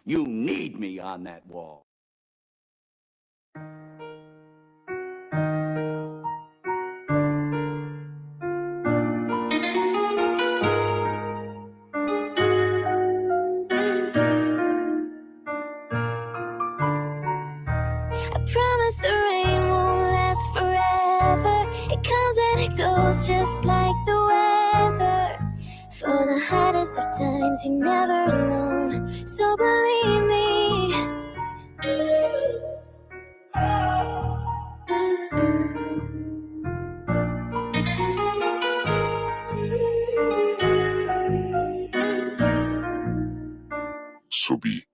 You need me on that wall. I promise the rain won't last forever. It comes and it goes just like the weather. For the hardest of times, you're never alone, so believe me. So be.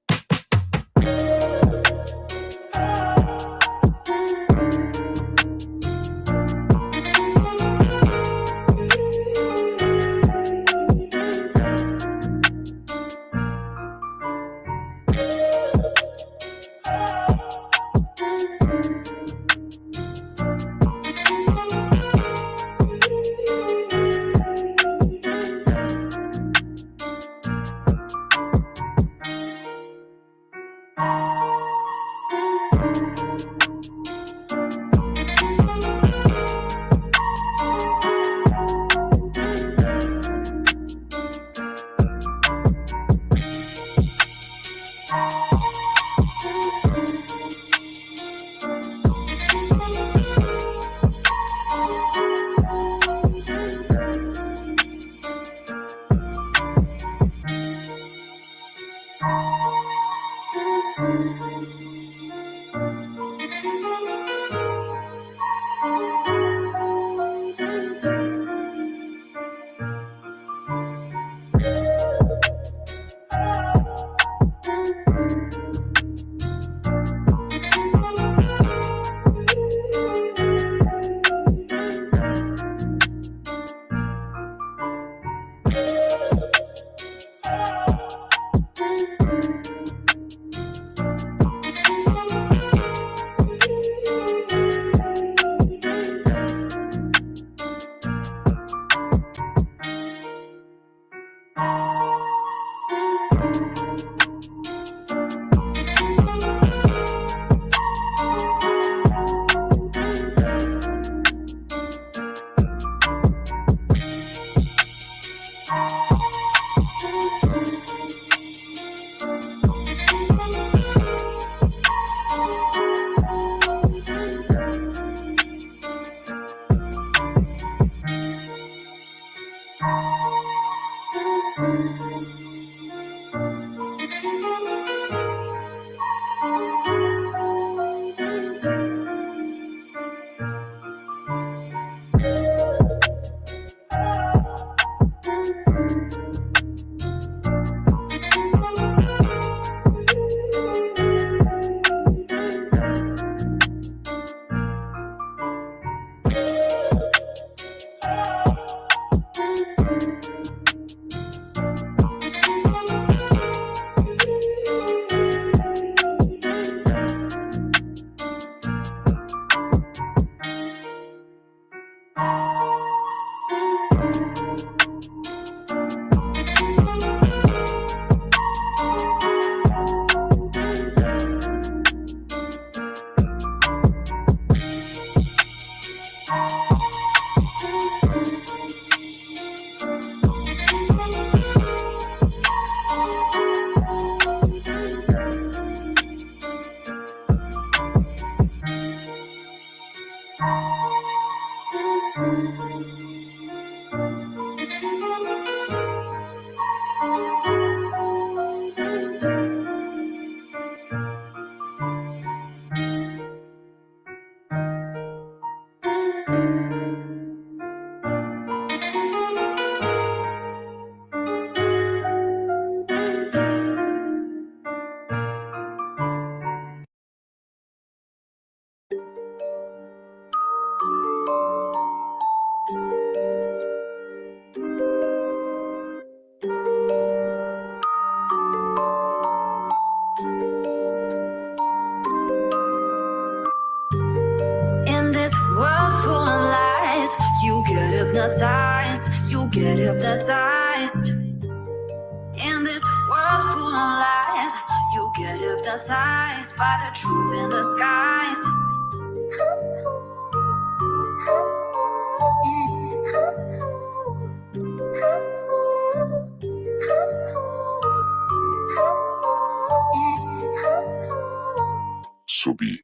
hypnotized, you get hypnotized. In this world full of lies, you hypnotized by the truth in the skies. Subir.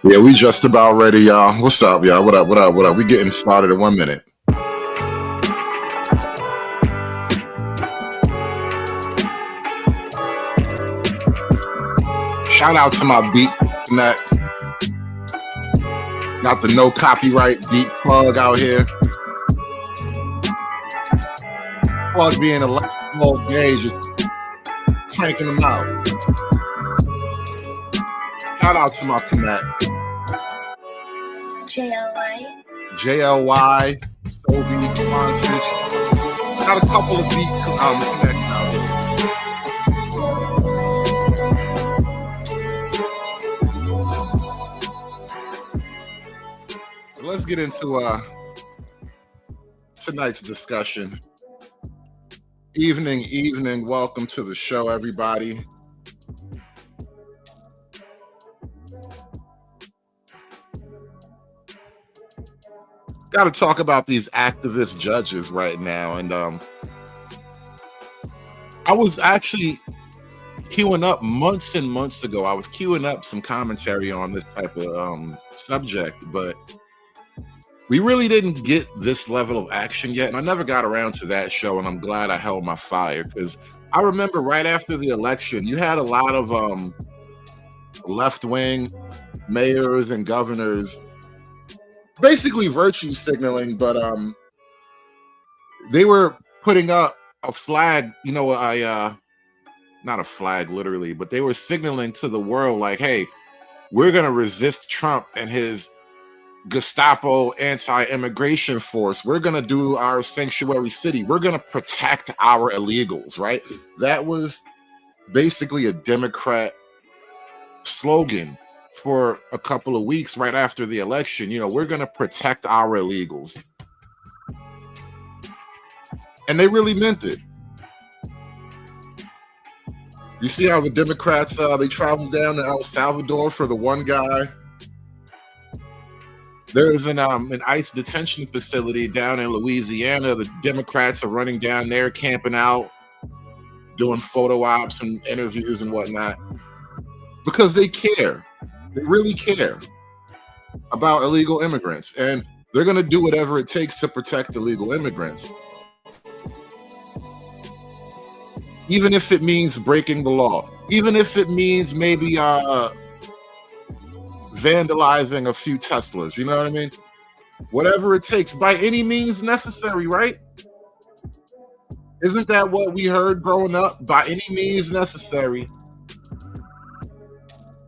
Yeah, we just about ready, y'all. What's up, y'all? What up, what up, what up? We getting started in 1 minute. Shout out to my beat net. Got the no copyright beat plug out here. Plug being a all day, just cranking them out. Shout out to my connect. JLY, Sobe, Conscious. Got a couple of beat connects out here. let's get into tonight's discussion. Evening. Welcome to the show, everybody. Got to talk about these activist judges right now, and I was actually queuing up months and months ago. I was queuing up some commentary on this type of subject, but we really didn't get this level of action yet, and I never got around to that show, and I'm glad I held my fire, because I remember right after the election, you had a lot of left-wing mayors and governors basically virtue signaling, but they were putting up a flag, not a flag literally, but they were signaling to the world like, hey, we're going to resist Trump and his Gestapo anti-immigration force. We're going to do our sanctuary city. We're going to protect our illegals, right? That was basically a Democrat slogan for a couple of weeks right after the election. We're going to protect our illegals. And they really meant it. You see how the Democrats, they traveled down to El Salvador for the one guy. There is an ICE detention facility down in Louisiana. The Democrats are running down there, camping out, doing photo ops and interviews and whatnot, because they care. They really care about illegal immigrants, and they're going to do whatever it takes to protect illegal immigrants. Even if it means breaking the law, even if it means maybe vandalizing a few Teslas, you know what I mean? Whatever it takes, by any means necessary, right? Isn't that what we heard growing up? By any means necessary.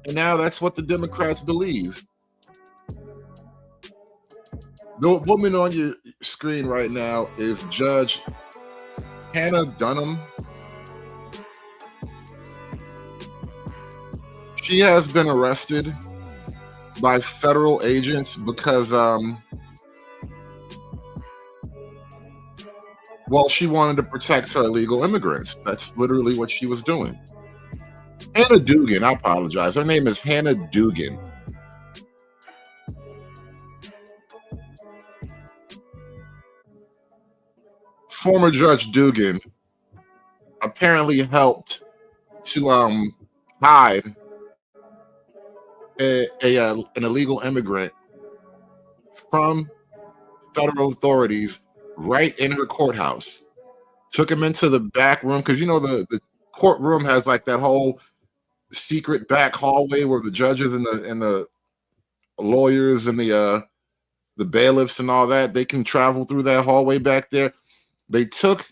And now that's what the Democrats believe. The woman on your screen right now is Judge Hannah Dunham. She has been arrested by federal agents because, she wanted to protect her illegal immigrants. That's literally what she was doing. Hannah Dugan, I apologize. Her name is Hannah Dugan. Former Judge Dugan apparently helped to hide an illegal immigrant from federal authorities right in her courthouse. Took him into the back room, because the courtroom has like that whole secret back hallway where the judges and the lawyers and the bailiffs and all that, they can travel through that hallway back there. They took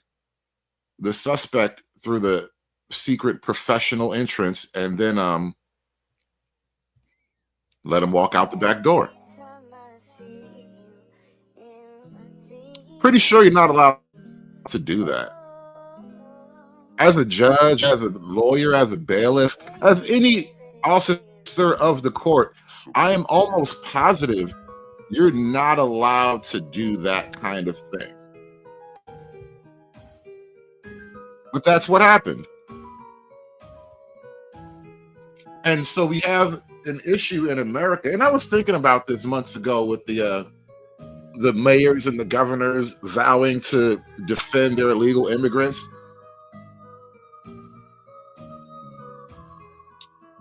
the suspect through the secret professional entrance and then let him walk out the back door. Pretty sure you're not allowed to do that. As a judge, as a lawyer, as a bailiff, as any officer of the court, I am almost positive you're not allowed to do that kind of thing. But that's what happened. And so we have an issue in America, and I was thinking about this months ago with the mayors and the governors vowing to defend their illegal immigrants.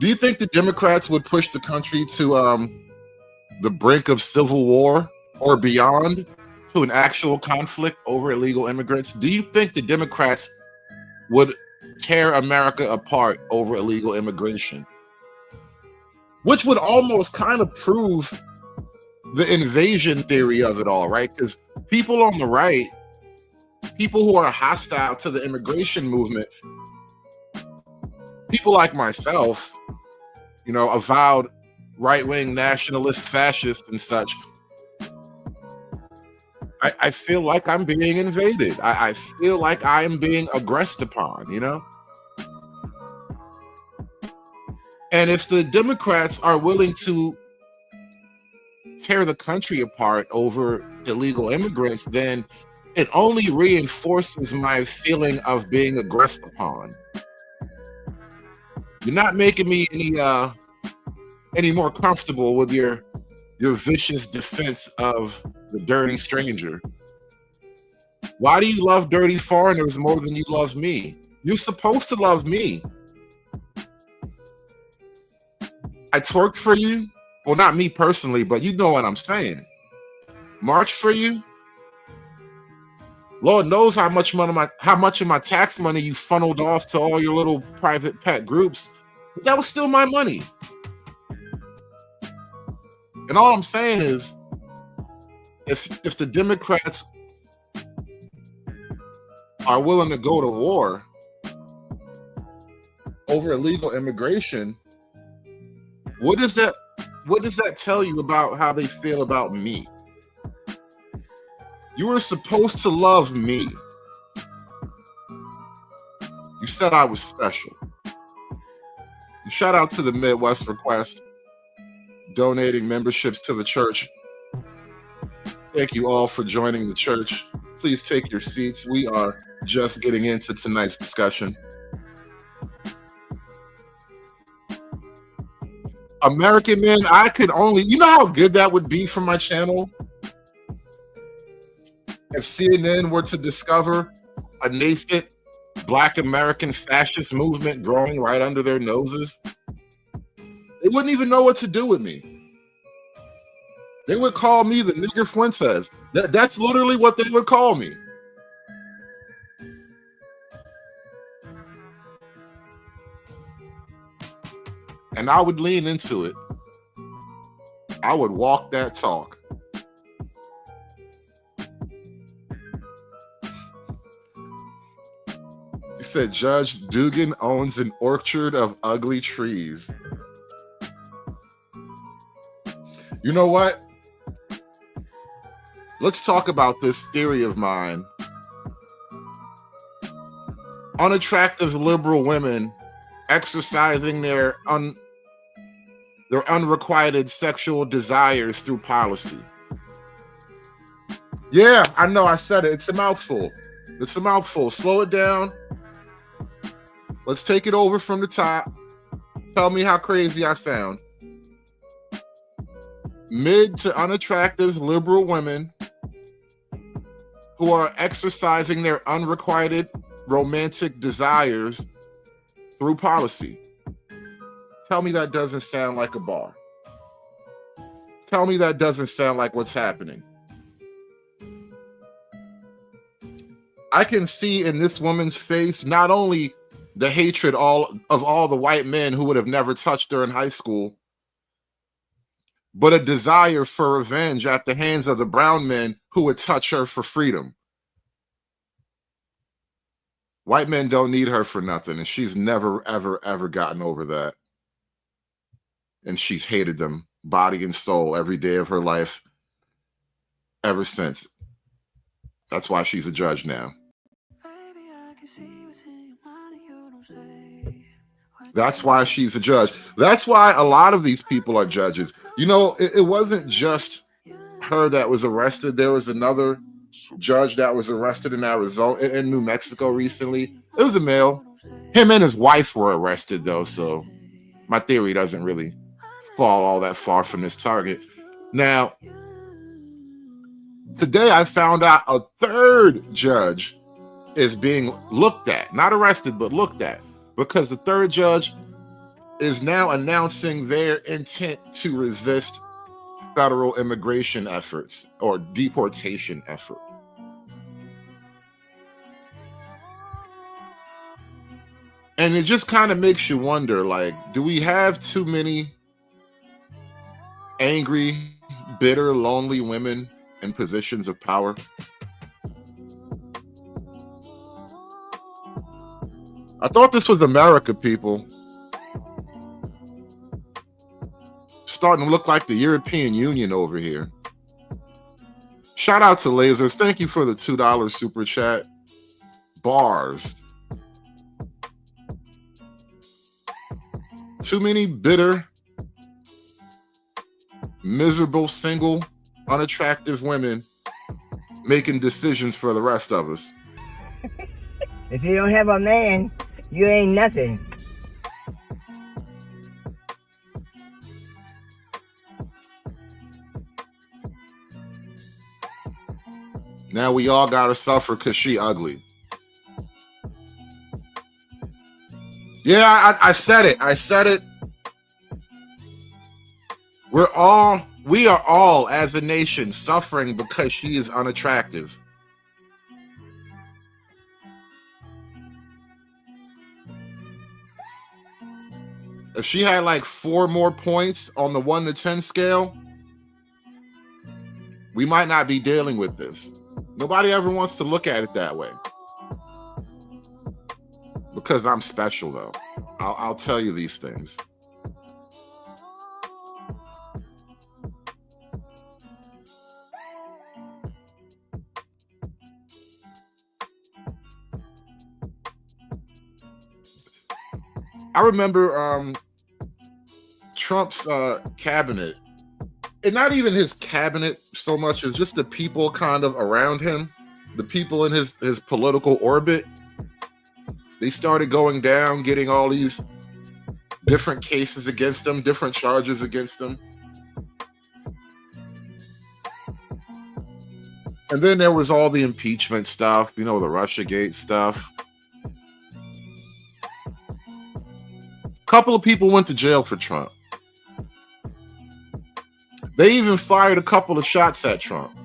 Do you think the Democrats would push the country to the brink of civil war or beyond, to an actual conflict over illegal immigrants? Do you think the Democrats would tear America apart over illegal immigration? Which would almost kind of prove the invasion theory of it all, right? Because people on the right, people who are hostile to the immigration movement, people like myself, avowed right-wing nationalist fascist and such, I feel like I'm being invaded. I feel like I am being aggressed upon, And if the Democrats are willing to tear the country apart over illegal immigrants, then it only reinforces my feeling of being aggressed upon. You're not making me any more comfortable with your vicious defense of the dirty stranger. Why do you love dirty foreigners more than you love me? You're supposed to love me. I twerked for you. Well, not me personally, but you know what I'm saying. March for you. Lord knows how much of my tax money you funneled off to all your little private pet groups. But that was still my money. And all I'm saying is, if the Democrats are willing to go to war over illegal immigration, what does that tell you about how they feel about me? You were supposed to love me. You said I was special. Shout out to the Midwest Request, donating memberships to the church. Thank you all for joining the church. Please take your seats. We are just getting into tonight's discussion. American Men, I could only, you know how good that would be for my channel? If CNN were to discover a nascent Black American fascist movement growing right under their noses, they wouldn't even know what to do with me. They would call me the nigger Fuentes. That's literally what they would call me. And I would lean into it. I would walk that talk. You said Judge Dugan owns an orchard of ugly trees. You know what? Let's talk about this theory of mine. Unattractive liberal women exercising their unrequited sexual desires through policy. Yeah, I know I said it. It's a mouthful. It's a mouthful. Slow it down. Let's take it over from the top. Tell me how crazy I sound. Mid to unattractive liberal women who are exercising their unrequited romantic desires through policy. Tell me that doesn't sound like a bar. Tell me that doesn't sound like what's happening. I can see in this woman's face not only the hatred of all the white men who would have never touched her in high school, but a desire for revenge at the hands of the brown men who would touch her for freedom. White men don't need her for nothing, and she's never, ever, ever gotten over that. And she's hated them, body and soul, every day of her life, ever since. That's why she's a judge now. That's why she's a judge. That's why a lot of these people are judges. You know, it wasn't just her that was arrested. There was another judge that was arrested in Arizona, in New Mexico recently. It was a male. Him and his wife were arrested, though, so my theory doesn't really fall all that far from this target. Now, today I found out a third judge is being looked at, not arrested, but looked at, because the third judge is now announcing their intent to resist federal immigration efforts or deportation effort. And it just kind of makes you wonder, like, do we have too many angry, bitter, lonely women in positions of power? I thought this was America, people. Starting to look like the European Union over here. Shout out to Lasers. Thank you for the $2 super chat. Bars. Too many bitter, miserable, single, unattractive women making decisions for the rest of us. If you don't have a man, you ain't nothing. Now we all gotta suffer because she ugly. Yeah, I said it. I said it. We are all as a nation suffering because she is unattractive. If she had like 4 more points on the 1 to 10 scale, we might not be dealing with this. Nobody ever wants to look at it that way. Because I'm special, though. I'll tell you these things. I remember Trump's cabinet, and not even his cabinet so much as just the people kind of around him, the people in his political orbit. They started going down, getting all these different cases against them, different charges against them. And then there was all the impeachment stuff, you know, the Russiagate stuff. A couple of people went to jail for Trump. They even fired a couple of shots at Trump.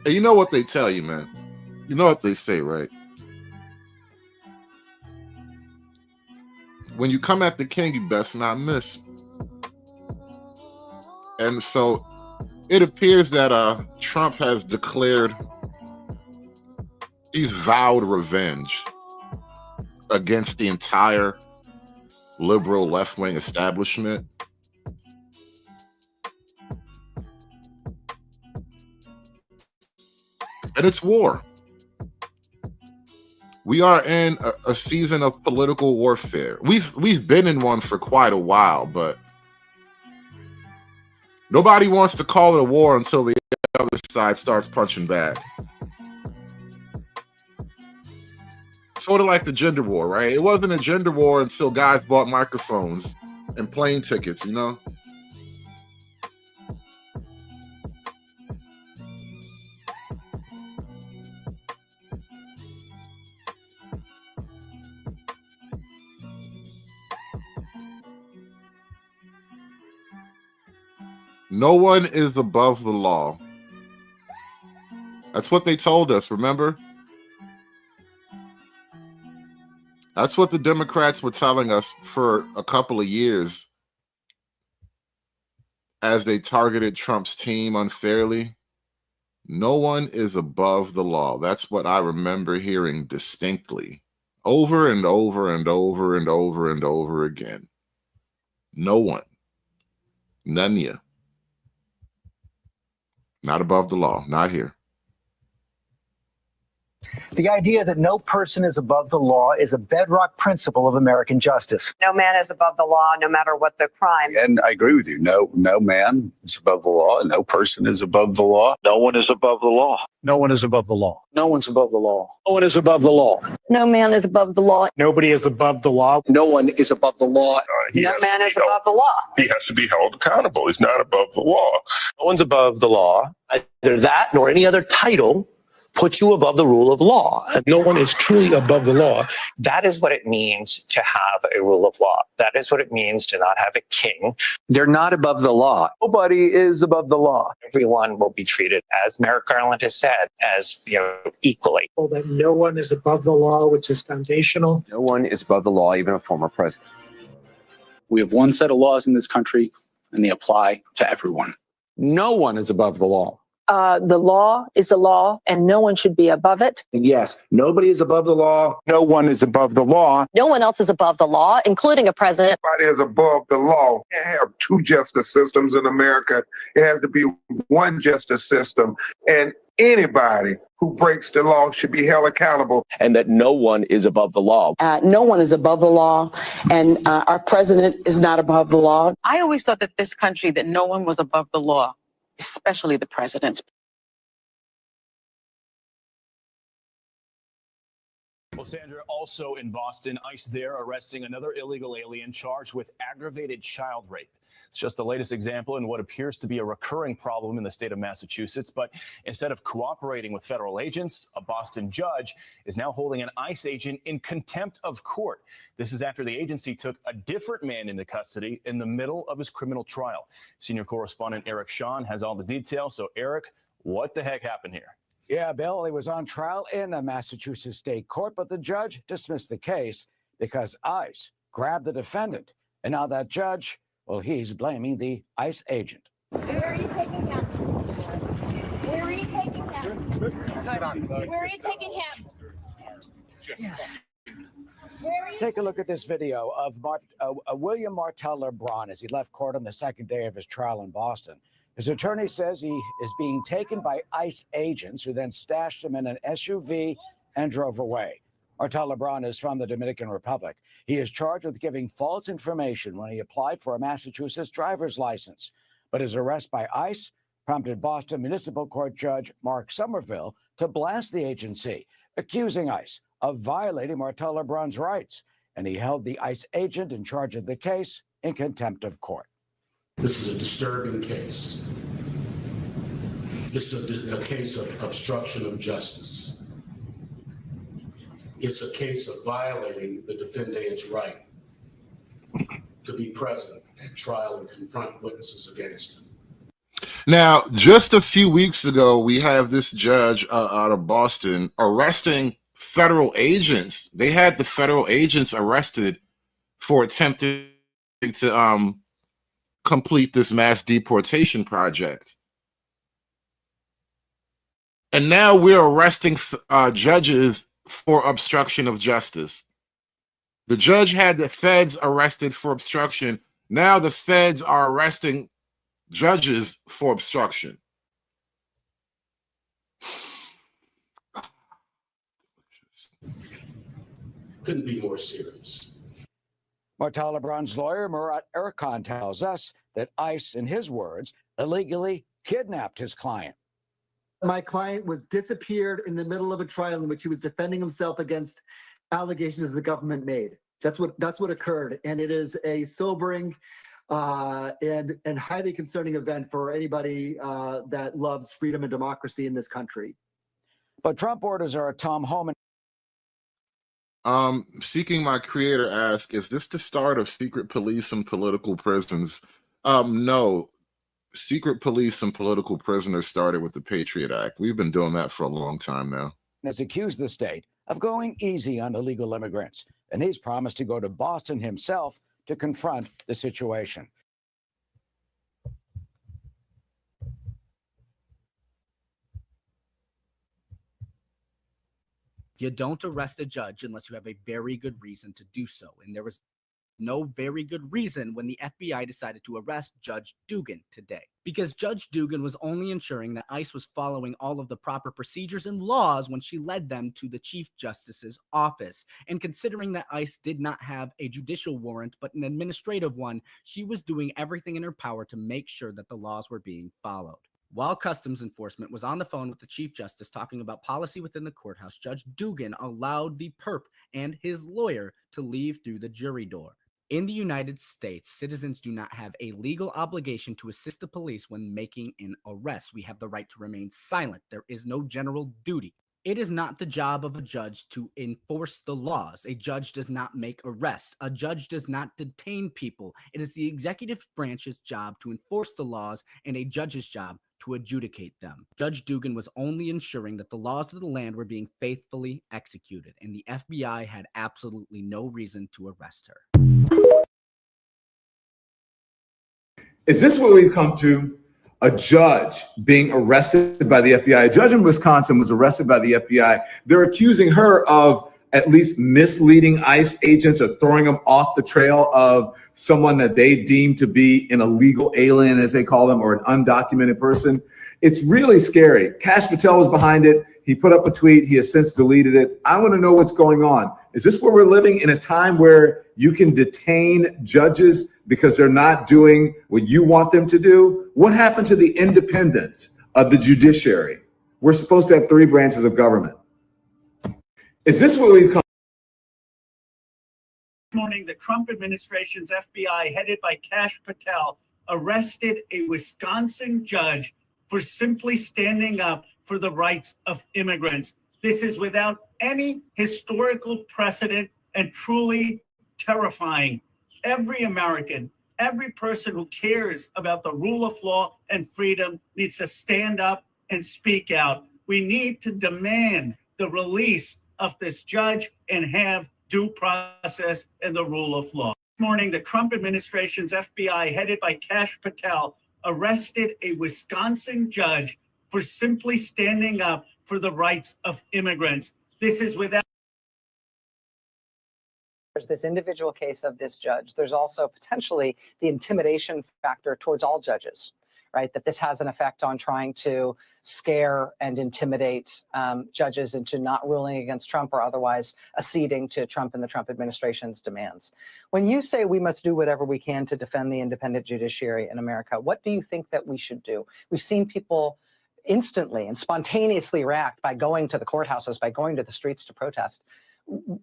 And you know what they tell you, man? You know what they say, right? When you come at the king, you best not miss. And so it appears that Trump has declared he's vowed revenge against the entire liberal left-wing establishment. And it's war. We are in a season of political warfare. We've been in one for quite a while, but nobody wants to call it a war until the other side starts punching back. Sort of like the gender war, right? It wasn't a gender war until guys bought microphones and plane tickets, you know? No one is above the law. That's what they told us, remember? That's what the Democrats were telling us for a couple of years as they targeted Trump's team unfairly. No one is above the law. That's what I remember hearing distinctly over and over and over and over and over again. No one. None of you. Not above the law. Not here. The idea that no person is above the law is a bedrock principle of American justice. No man is above the law, no matter what the crime. And I agree with you. No man is above the law. No person is above the law. No one is above the law. No one is above the law. No one's above the law. No one is above the law. No man is above the law. Nobody is above the law. No one is above the law. No man is above the law. He has to be held accountable. He's not above the law. No one's above the law. Either that nor any other title puts you above the rule of law. No one is truly above the law. That is what it means to have a rule of law. That is what it means to not have a king. They're not above the law. Nobody is above the law. Everyone will be treated, as Merrick Garland has said, as equally. Well, that no one is above the law, which is foundational. No one is above the law, even a former president. We have one set of laws in this country, and they apply to everyone. No one is above the law. The law is a law, and no one should be above it. Yes, nobody is above the law. No one is above the law. No one else is above the law, including a president. Nobody is above the law. You can't have two justice systems in America. It has to be one justice system. And Anybody who breaks the law should be held accountable. And that no one is above the law. No one is above the law, and our president is not above the law. I always thought that this country, that no one was above the law, especially the president. Well, Sandra, also in Boston, ICE there arresting another illegal alien charged with aggravated child rape. It's just the latest example in what appears to be a recurring problem in the state of Massachusetts. But instead of cooperating with federal agents, a Boston judge is now holding an ICE agent in contempt of court. This is after the agency took a different man into custody in the middle of his criminal trial. Senior correspondent Eric Sean has all the details. So, Eric, what the heck happened here? Yeah, Bill, he was on trial in a Massachusetts state court, but the judge dismissed the case because ICE grabbed the defendant. And now that judge, well, he's blaming the ICE agent. Where are you taking him? Where are you taking him? Where are you taking him? Take a look at this video of William Martel LeBron as he left court on the second day of his trial in Boston. His attorney says he is being taken by ICE agents who then stashed him in an SUV and drove away. Martel LeBron is from the Dominican Republic. He is charged with giving false information when he applied for a Massachusetts driver's license. But his arrest by ICE prompted Boston Municipal Court Judge Mark Somerville to blast the agency, accusing ICE of violating Martel LeBron's rights. And he held the ICE agent in charge of the case in contempt of court. This is a disturbing case. This is a case of obstruction of justice. It's a case of violating the defendant's right to be present at trial and confront witnesses against him. Now, just a few weeks ago, we have this judge out of Boston arresting federal agents. They had the federal agents arrested for attempting to complete this mass deportation project. And now we're arresting judges for obstruction of justice. The judge had the feds arrested for obstruction. Now the feds are arresting judges for obstruction. Couldn't be more serious. Martel LeBron's lawyer, Murat Erkan, tells us that ICE, in his words, illegally kidnapped his client. My client was disappeared in the middle of a trial in which he was defending himself against allegations the government made. That's what occurred, and it is a sobering and highly concerning event for anybody that loves freedom and democracy in this country. But Trump orders are at Tom Homan. Seeking My Creator asks, is this the start of secret police and political prisons? No. Secret police and political prisoners started with the Patriot Act. We've been doing that for a long time now. Has accused the state of going easy on illegal immigrants, and he's promised to go to Boston himself to confront the situation. You don't arrest a judge unless you have a very good reason to do so. And there was no very good reason when the FBI decided to arrest Judge Dugan today. Because Judge Dugan was only ensuring that ICE was following all of the proper procedures and laws when she led them to the Chief Justice's office. And considering that ICE did not have a judicial warrant, but an administrative one, she was doing everything in her power to make sure that the laws were being followed. While Customs Enforcement was on the phone with the Chief Justice talking about policy within the courthouse, Judge Dugan allowed the perp and his lawyer to leave through the jury door. In the United States, citizens do not have a legal obligation to assist the police when making an arrest. We have the right to remain silent. There is no general duty. It is not the job of a judge to enforce the laws. A judge does not make arrests. A judge does not detain people. It is the executive branch's job to enforce the laws and a judge's job to adjudicate them. Judge Dugan was only ensuring that the laws of the land were being faithfully executed, and the FBI had absolutely no reason to arrest her. Is this what we've come to? A judge being arrested by the FBI. A judge in Wisconsin was arrested by the FBI. They're accusing her of at least misleading ICE agents or throwing them off the trail of someone that they deem to be an illegal alien, as they call them, or an undocumented person. It's really scary. Kash Patel was behind it. He put up a tweet. He has since deleted it. I want to know what's going on. Is this where we're living in a time where you can detain judges because they're not doing what you want them to do? What happened to the independence of the judiciary? We're supposed to have 3 branches of government. Is this what we've come? This morning, the Trump administration's FBI, headed by Kash Patel, arrested a Wisconsin judge for simply standing up for the rights of immigrants. This is without any historical precedent and truly terrifying. Every American, every person who cares about the rule of law and freedom needs to stand up and speak out. We need to demand the release of this judge and have due process and the rule of law. This morning, the Trump administration's FBI, headed by Kash Patel, arrested a Wisconsin judge for simply standing up for the rights of immigrants. This is without. There's this individual case of this judge. There's also potentially the intimidation factor towards all judges, right? That this has an effect on trying to scare and intimidate judges into not ruling against Trump or otherwise acceding to Trump and the Trump administration's demands. When you say we must do whatever we can to defend the independent judiciary in America, what do you think that we should do? We've seen people instantly and spontaneously react by going to the courthouses, by going to the streets to protest.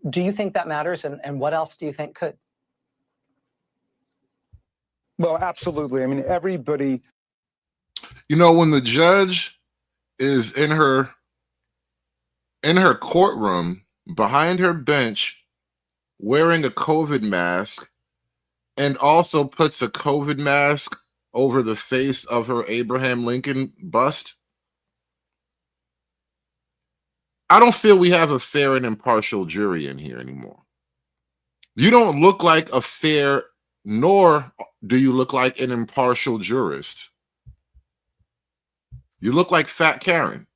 Do you think that matters? And what else do you think could? Well, absolutely. I mean, everybody. You know, when the judge is in her courtroom behind her bench wearing a COVID mask and also puts a COVID mask over the face of her Abraham Lincoln bust, I don't feel we have a fair and impartial jury in here anymore. You don't look like a fair, nor do you look like an impartial jurist. You look like Fat Karen.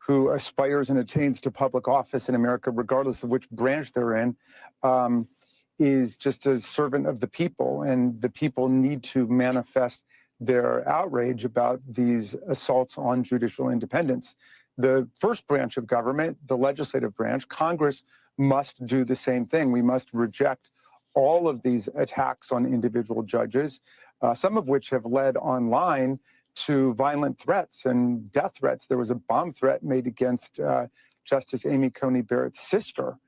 Who aspires and attains to public office in America, regardless of which branch they're in, is just a servant of the people. And the people need to manifest their outrage about these assaults on judicial independence. The first branch of government, the legislative branch, Congress, must do the same thing. We must reject all of these attacks on individual judges, some of which have led online to violent threats and death threats. There was a bomb threat made against Justice Amy Coney Barrett's sister.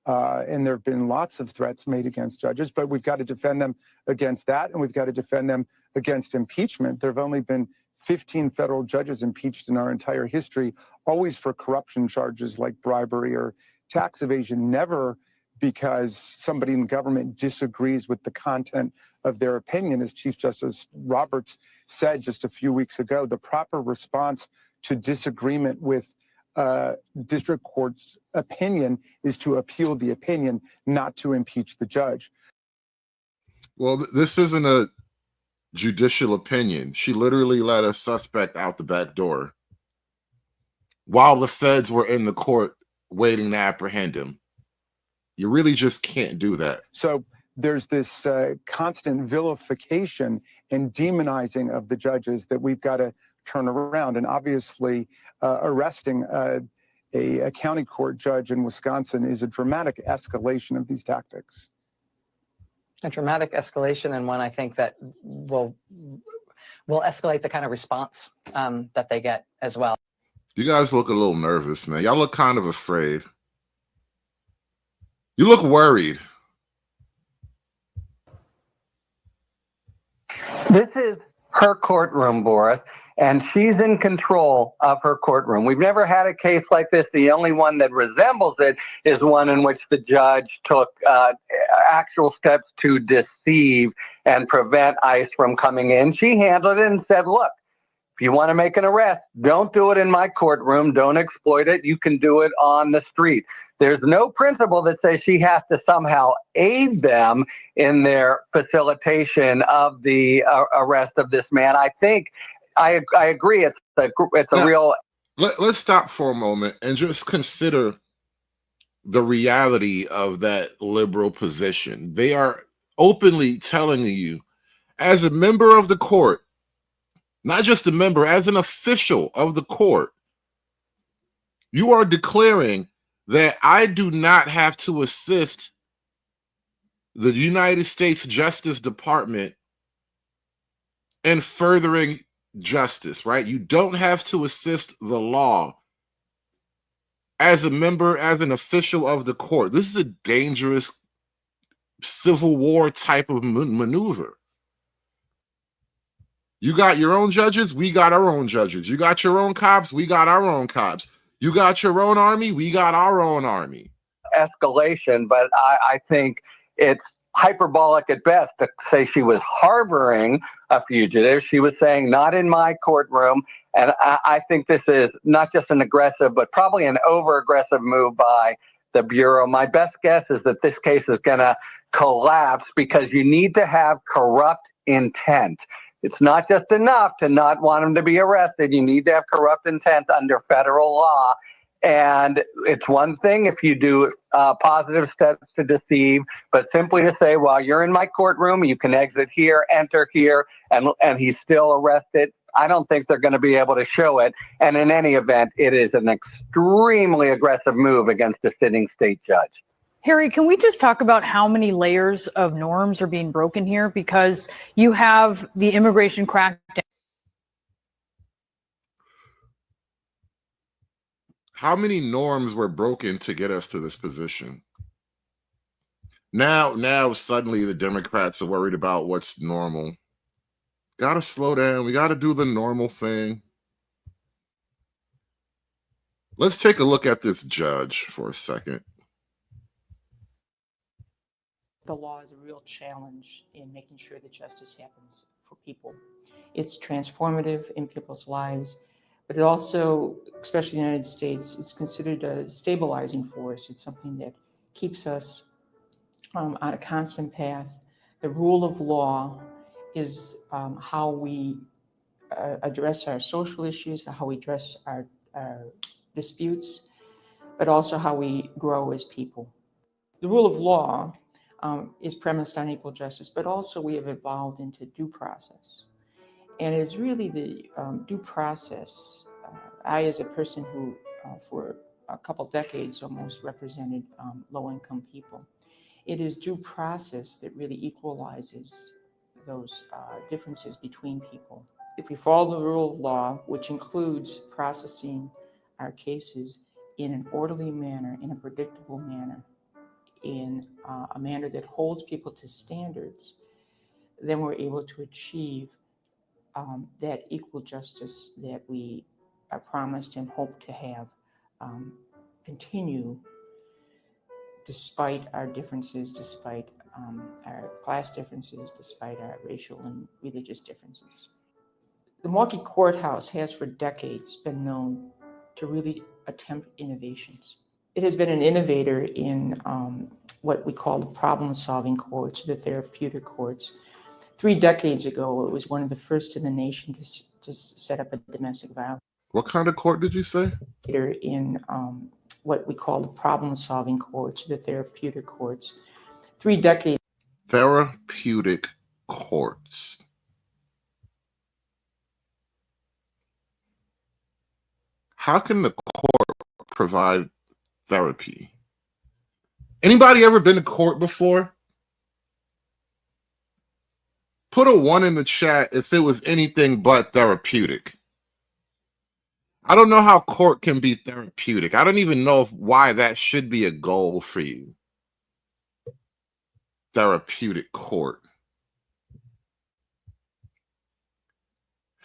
And there have been lots of threats made against judges, but we've got to defend them against that, and we've got to defend them against impeachment. There have only been 15 federal judges impeached in our entire history, always for corruption charges like bribery or tax evasion, never because somebody in government disagrees with the content of their opinion. As Chief Justice Roberts said just a few weeks ago, the proper response to disagreement with district court's opinion is to appeal the opinion, not to impeach the judge. Well, this isn't a judicial opinion. She literally let a suspect out the back door while the feds were in the court waiting to apprehend him. You really just can't do that. So there's this constant vilification and demonizing of the judges that we've got to turn around. And obviously, arresting a county court judge in Wisconsin is a dramatic escalation of these tactics. A dramatic escalation, and one I think that will escalate the kind of response that they get as well. You guys look a little nervous, man. Y'all look kind of afraid. You look worried. This is her courtroom, Boris, and she's in control of her courtroom. We've never had a case like this. The only one that resembles it is one in which the judge took actual steps to deceive and prevent ICE from coming in. She handled it and said, look, if you want to make an arrest, don't do it in my courtroom. Don't exploit it. You can do it on the street. There's no principle that says she has to somehow aid them in their facilitation of the arrest of this man. I think I agree. It's a real. Let's stop for a moment and just consider the reality of that liberal position. They are openly telling you, as a member of the court, not just a member, as an official of the court, you are declaring that I do not have to assist the United States Justice Department in furthering justice, right? You don't have to assist the law as a member, as an official of the court. This is a dangerous Civil War type of maneuver. You got your own judges, we got our own judges. You got your own cops, we got our own cops. You got your own army, we got our own army. Escalation, but I think it's hyperbolic at best to say she was harboring a fugitive. She was saying, not in my courtroom. And I think this is not just an aggressive, but probably an over-aggressive move by the Bureau. My best guess is that this case is going to collapse because you need to have corrupt intent. It's not just enough to not want him to be arrested. You need to have corrupt intent under federal law. And it's one thing if you do positive steps to deceive, but simply to say, well, you're in my courtroom, you can exit here, enter here, and he's still arrested. I don't think they're going to be able to show it. And in any event, it is an extremely aggressive move against a sitting state judge. Harry, can we just talk about how many layers of norms are being broken here? Because you have the immigration crackdown. How many norms were broken to get us to this position? Now suddenly the Democrats are worried about what's normal. Got to slow down. We got to do the normal thing. Let's take a look at this judge for a second. The law is a real challenge in making sure that justice happens for people. It's transformative in people's lives, but it also, especially in the United States, it's considered a stabilizing force. It's something that keeps us on a constant path. The rule of law is how we address our social issues, how we address our disputes, but also how we grow as people. The rule of law is premised on equal justice, but also we have evolved into due process. And it's really the due process. I, as a person who for a couple decades almost represented low-income people, it is due process that really equalizes those differences between people. If we follow the rule of law, which includes processing our cases in an orderly manner, in a predictable manner, in a manner that holds people to standards, then we're able to achieve that equal justice that we are promised and hope to have continue despite our differences, despite our class differences, despite our racial and religious differences. The Milwaukee Courthouse has for decades been known to really attempt innovations. It has been an innovator in what we call the problem-solving courts, the therapeutic courts. 3 decades ago, it was one of the first in the nation to set up a domestic violence. What kind of court did you say? In what we call the problem-solving courts, the therapeutic courts. 3 decades. Therapeutic courts. How can the court provide therapy? Anybody ever been to court before? Put a 1 in the chat if it was anything but therapeutic. I don't know how court can be therapeutic. I don't even know why that should be a goal for you. Therapeutic court.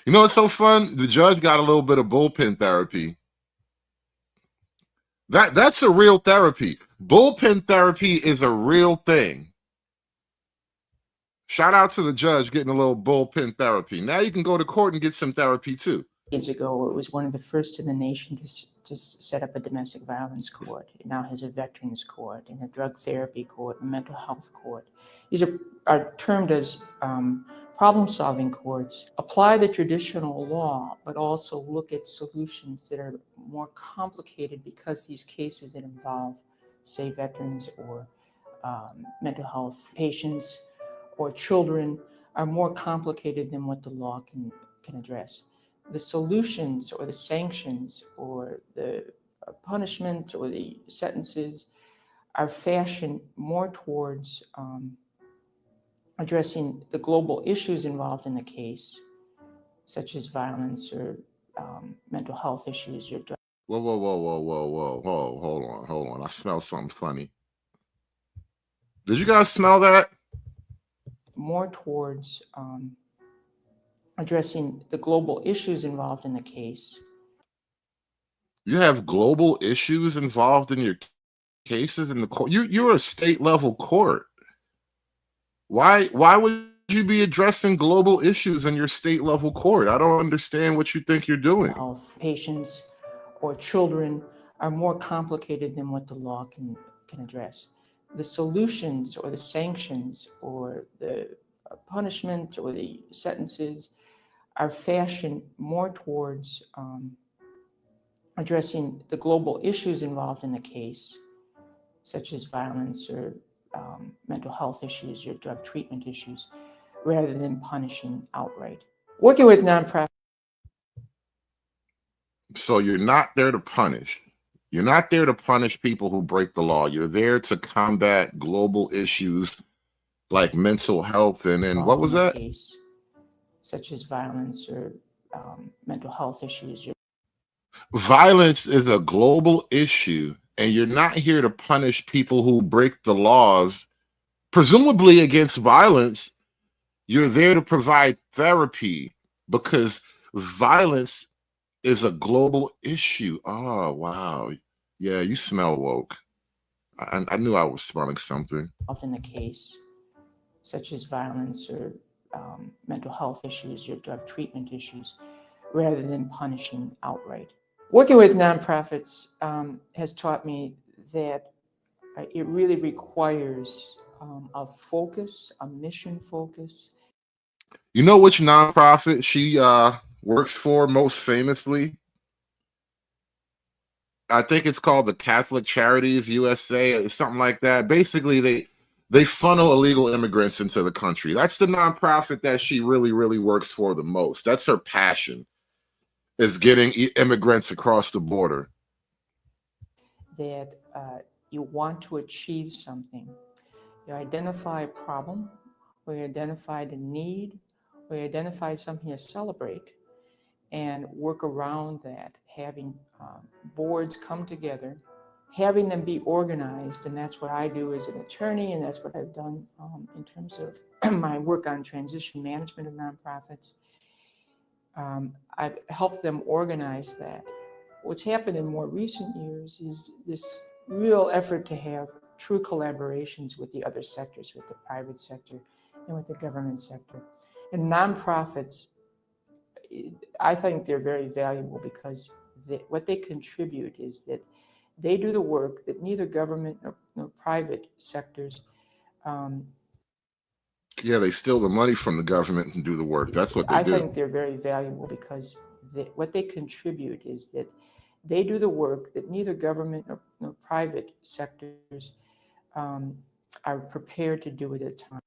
You know what's so fun? The judge got a little bit of bullpen therapy. That's a real therapy. Bullpen therapy is a real thing. Shout out to the judge getting a little bullpen therapy. Now you can go to court and get some therapy too. Years ago, it was one of the first in the nation to set up a domestic violence court. It now has a veterans court and a drug therapy court, a mental health court. These are termed as problem-solving courts. Apply the traditional law, but also look at solutions that are more complicated because these cases that involve say veterans or mental health patients or children, are more complicated than what the law can address. The solutions or the sanctions or the punishment or the sentences are fashioned more towards addressing the global issues involved in the case, such as violence or mental health issues or drug. Whoa, hold on. I smell something funny. Did you guys smell that? More towards addressing the global issues involved in the case. You have global issues involved in your cases in the court. You're a state level court. Why would you be addressing global issues in your state level court? I don't understand what you think you're doing. Health patients or children are more complicated than what the law can address. The solutions or the sanctions or the punishment or the sentences are fashioned more towards addressing the global issues involved in the case, such as violence or mental health issues or drug treatment issues, rather than punishing outright. Working with nonprofits. So you're not there to punish. You're not there to punish people who break the law. You're there to combat global issues like mental health and what was that? Case, such as violence or mental health issues. Violence is a global issue, and you're not here to punish people who break the laws, presumably against violence. You're there to provide therapy because violence is a global issue. Oh, wow. Yeah, you smell woke. I knew I was smelling something. In the case, such as violence or mental health issues or drug treatment issues, rather than punishing outright. Working with nonprofits has taught me that it really requires a focus, a mission focus. You know which nonprofit she works for most famously? I think it's called the Catholic Charities USA, something like that. Basically, they funnel illegal immigrants into the country. That's the nonprofit that she really, really works for the most. That's her passion, is getting immigrants across the border. That you want to achieve something. You identify a problem, or you identify the need, or you identify something to celebrate, and work around that, having boards come together, having them be organized, and that's what I do as an attorney, and that's what I've done in terms of my work on transition management of nonprofits. I've helped them organize that. What's happened in more recent years is this real effort to have true collaborations with the other sectors, with the private sector and with the government sector. And nonprofits, I think they're very valuable because what they contribute is that they do the work that neither government nor private sectors. Yeah, they steal the money from the government and do the work. That's what they do. I think they're very valuable because what they contribute is that they do the work that neither government nor private sectors are prepared to do at a time.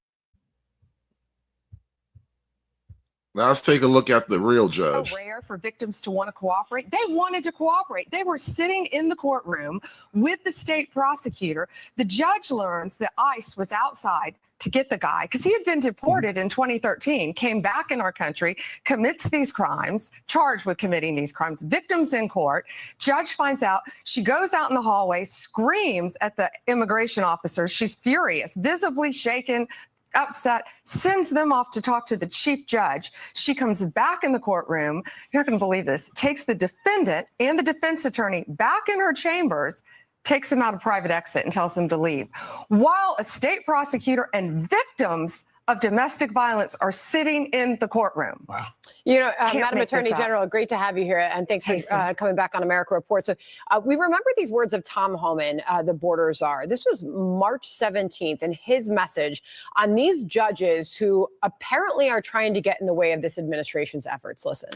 Now let's take a look at the real judge. So rare for victims to want to cooperate. They wanted to cooperate. They were sitting in the courtroom with the state prosecutor. The judge learns that ICE was outside to get the guy because he had been deported in 2013, came back in our country, commits these crimes, charged with committing these crimes, victims in court. Judge finds out. She goes out in the hallway, screams at the immigration officers. She's furious, visibly shaken, upset, sends them off to talk to the chief judge. She comes back in the courtroom. You're not going to believe this. Takes the defendant and the defense attorney back in her chambers, takes them out of private exit and tells them to leave. While a state prosecutor and victims of domestic violence are sitting in the courtroom. Wow. You know, Madam make Attorney this up. General, great to have you here, and thanks for coming back on America Report. So we remember these words of Tom Homan, the border czar. This was March 17th, and his message on these judges who apparently are trying to get in the way of this administration's efforts. Listen.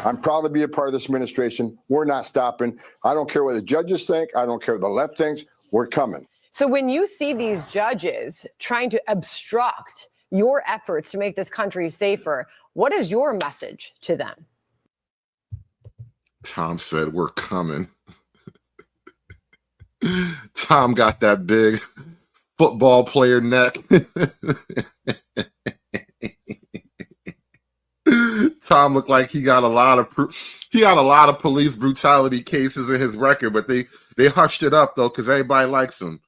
I'm proud to be a part of this administration. We're not stopping. I don't care what the judges think. I don't care what the left thinks. We're coming. So when you see these judges trying to obstruct your efforts to make this country safer, what is your message to them? Tom said, we're coming. Tom got that big football player neck. Tom looked like he got a lot of police brutality cases in his record, but they hushed it up though because everybody likes him.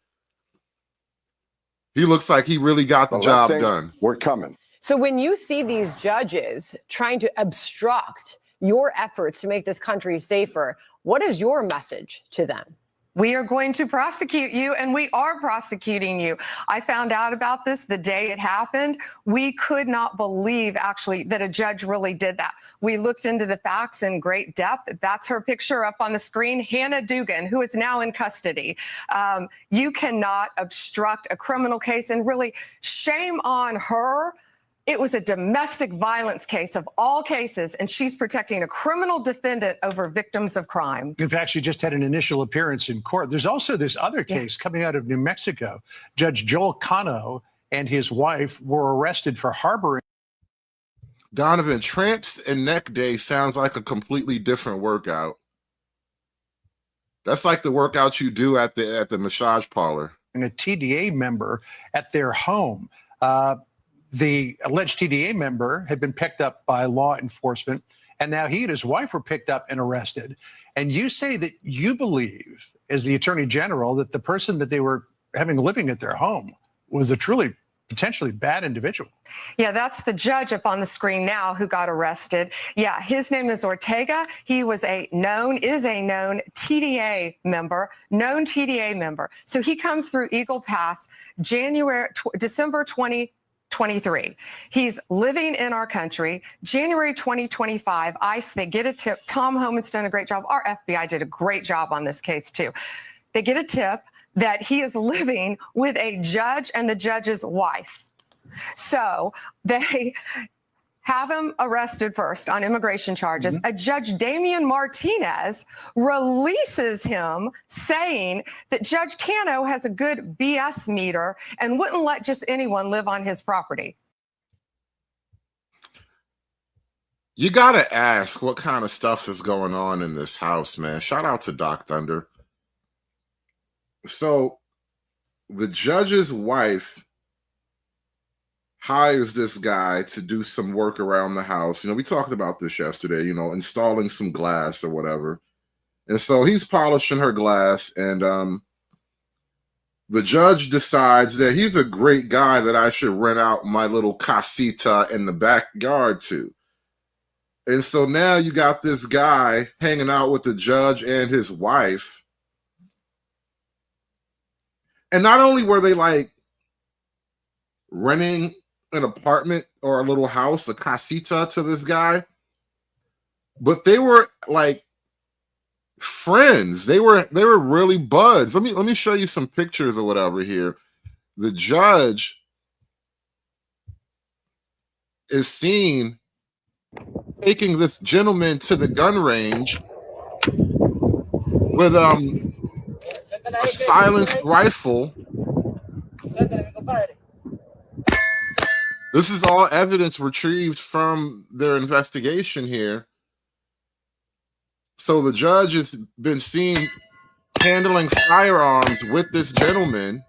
He looks like he really got the job done. We're coming. So when you see these judges trying to obstruct your efforts to make this country safer, what is your message to them? We are going to prosecute you, and we are prosecuting you. I found out about this the day it happened. We could not believe, actually, that a judge really did that. We looked into the facts in great depth. That's her picture up on the screen, Hannah Dugan, who is now in custody. You cannot obstruct a criminal case, and really, shame on her. It was a domestic violence case of all cases, and she's protecting a criminal defendant over victims of crime. In fact, she just had an initial appearance in court. There's also this other case coming out of New Mexico. Judge Joel Cano and his wife were arrested for harboring. Donovan, trance and neck day sounds like a completely different workout. That's like the workout you do at the massage parlor. And a TDA member at their home. The alleged TDA member had been picked up by law enforcement, and now he and his wife were picked up and arrested. And you say that you believe, as the Attorney General, that the person that they were having living at their home was a truly potentially bad individual. Yeah, that's the judge up on the screen now who got arrested. Yeah, his name is Ortega. He was a known TDA member, known TDA member. So he comes through Eagle Pass, December 2023. He's living in our country. January 2025, ICE, they get a tip. Tom Homan's done a great job. Our FBI did a great job on this case too. They get a tip that he is living with a judge and the judge's wife. So they have him arrested first on immigration charges. A Judge Damian Martinez releases him saying that Judge Cano has a good BS meter and wouldn't let just anyone live on his property. You got to ask what kind of stuff is going on in this house, man. Shout out to Doc Thunder. So the judge's wife hires this guy to do some work around the house. You know, we talked about this yesterday, you know, installing some glass or whatever. And so he's polishing her glass, and the judge decides that he's a great guy that I should rent out my little casita in the backyard to. And so now you got this guy hanging out with the judge and his wife. And not only were they like renting an apartment or a little house, a casita, to this guy, but they were like friends. They were really buds. Let me show you some pictures or whatever here. The judge is seen taking this gentleman to the gun range with a silenced rifle. This is all evidence retrieved from their investigation here. So the judge has been seen handling firearms with this gentleman,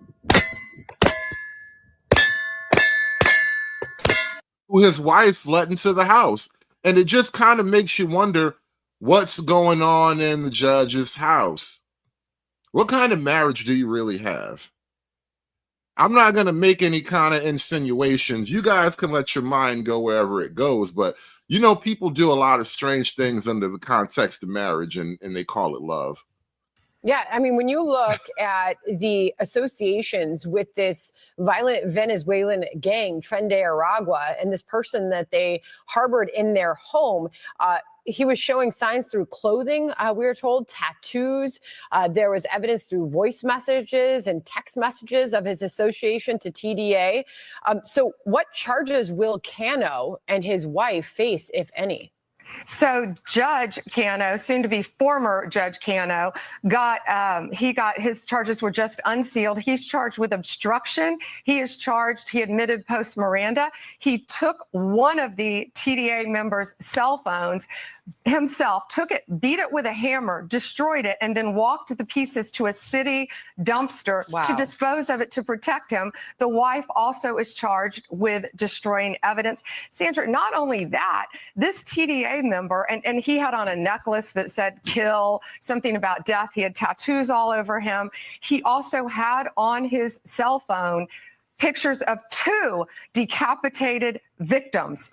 who his wife let into the house. And it just kind of makes you wonder what's going on in the judge's house. What kind of marriage do you really have? I'm not going to make any kind of insinuations. You guys can let your mind go wherever it goes. But, you know, people do a lot of strange things under the context of marriage, and they call it love. Yeah, I mean, when you look at the associations with this violent Venezuelan gang, Tren de Aragua, and this person that they harbored in their home, he was showing signs through clothing, we were told, tattoos. There was evidence through voice messages and text messages of his association to TDA. So what charges will Cano and his wife face, if any? So Judge Cano, soon to be former Judge Cano, got his charges were just unsealed. He's charged with obstruction. He admitted post Miranda. He took one of the TDA members' cell phones himself, took it, beat it with a hammer, destroyed it, and then walked the pieces to a city dumpster to dispose of it to protect him. The wife also is charged with destroying evidence. Sandra, not only that, this TDA member, and he had on a necklace that said kill, something about death. He had tattoos all over him. He also had on his cell phone pictures of two decapitated victims,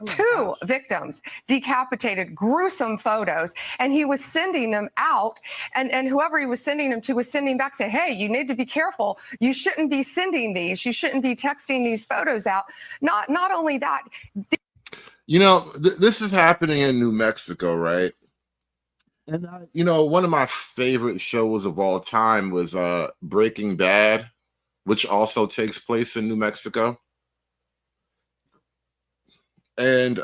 decapitated, gruesome photos. And he was sending them out, and whoever he was sending them to was sending back saying, hey, you need to be careful. You shouldn't be sending these. You shouldn't be texting these photos out. Not only that. You know, this is happening in New Mexico, right? And, you know, one of my favorite shows of all time was Breaking Bad, which also takes place in New Mexico. And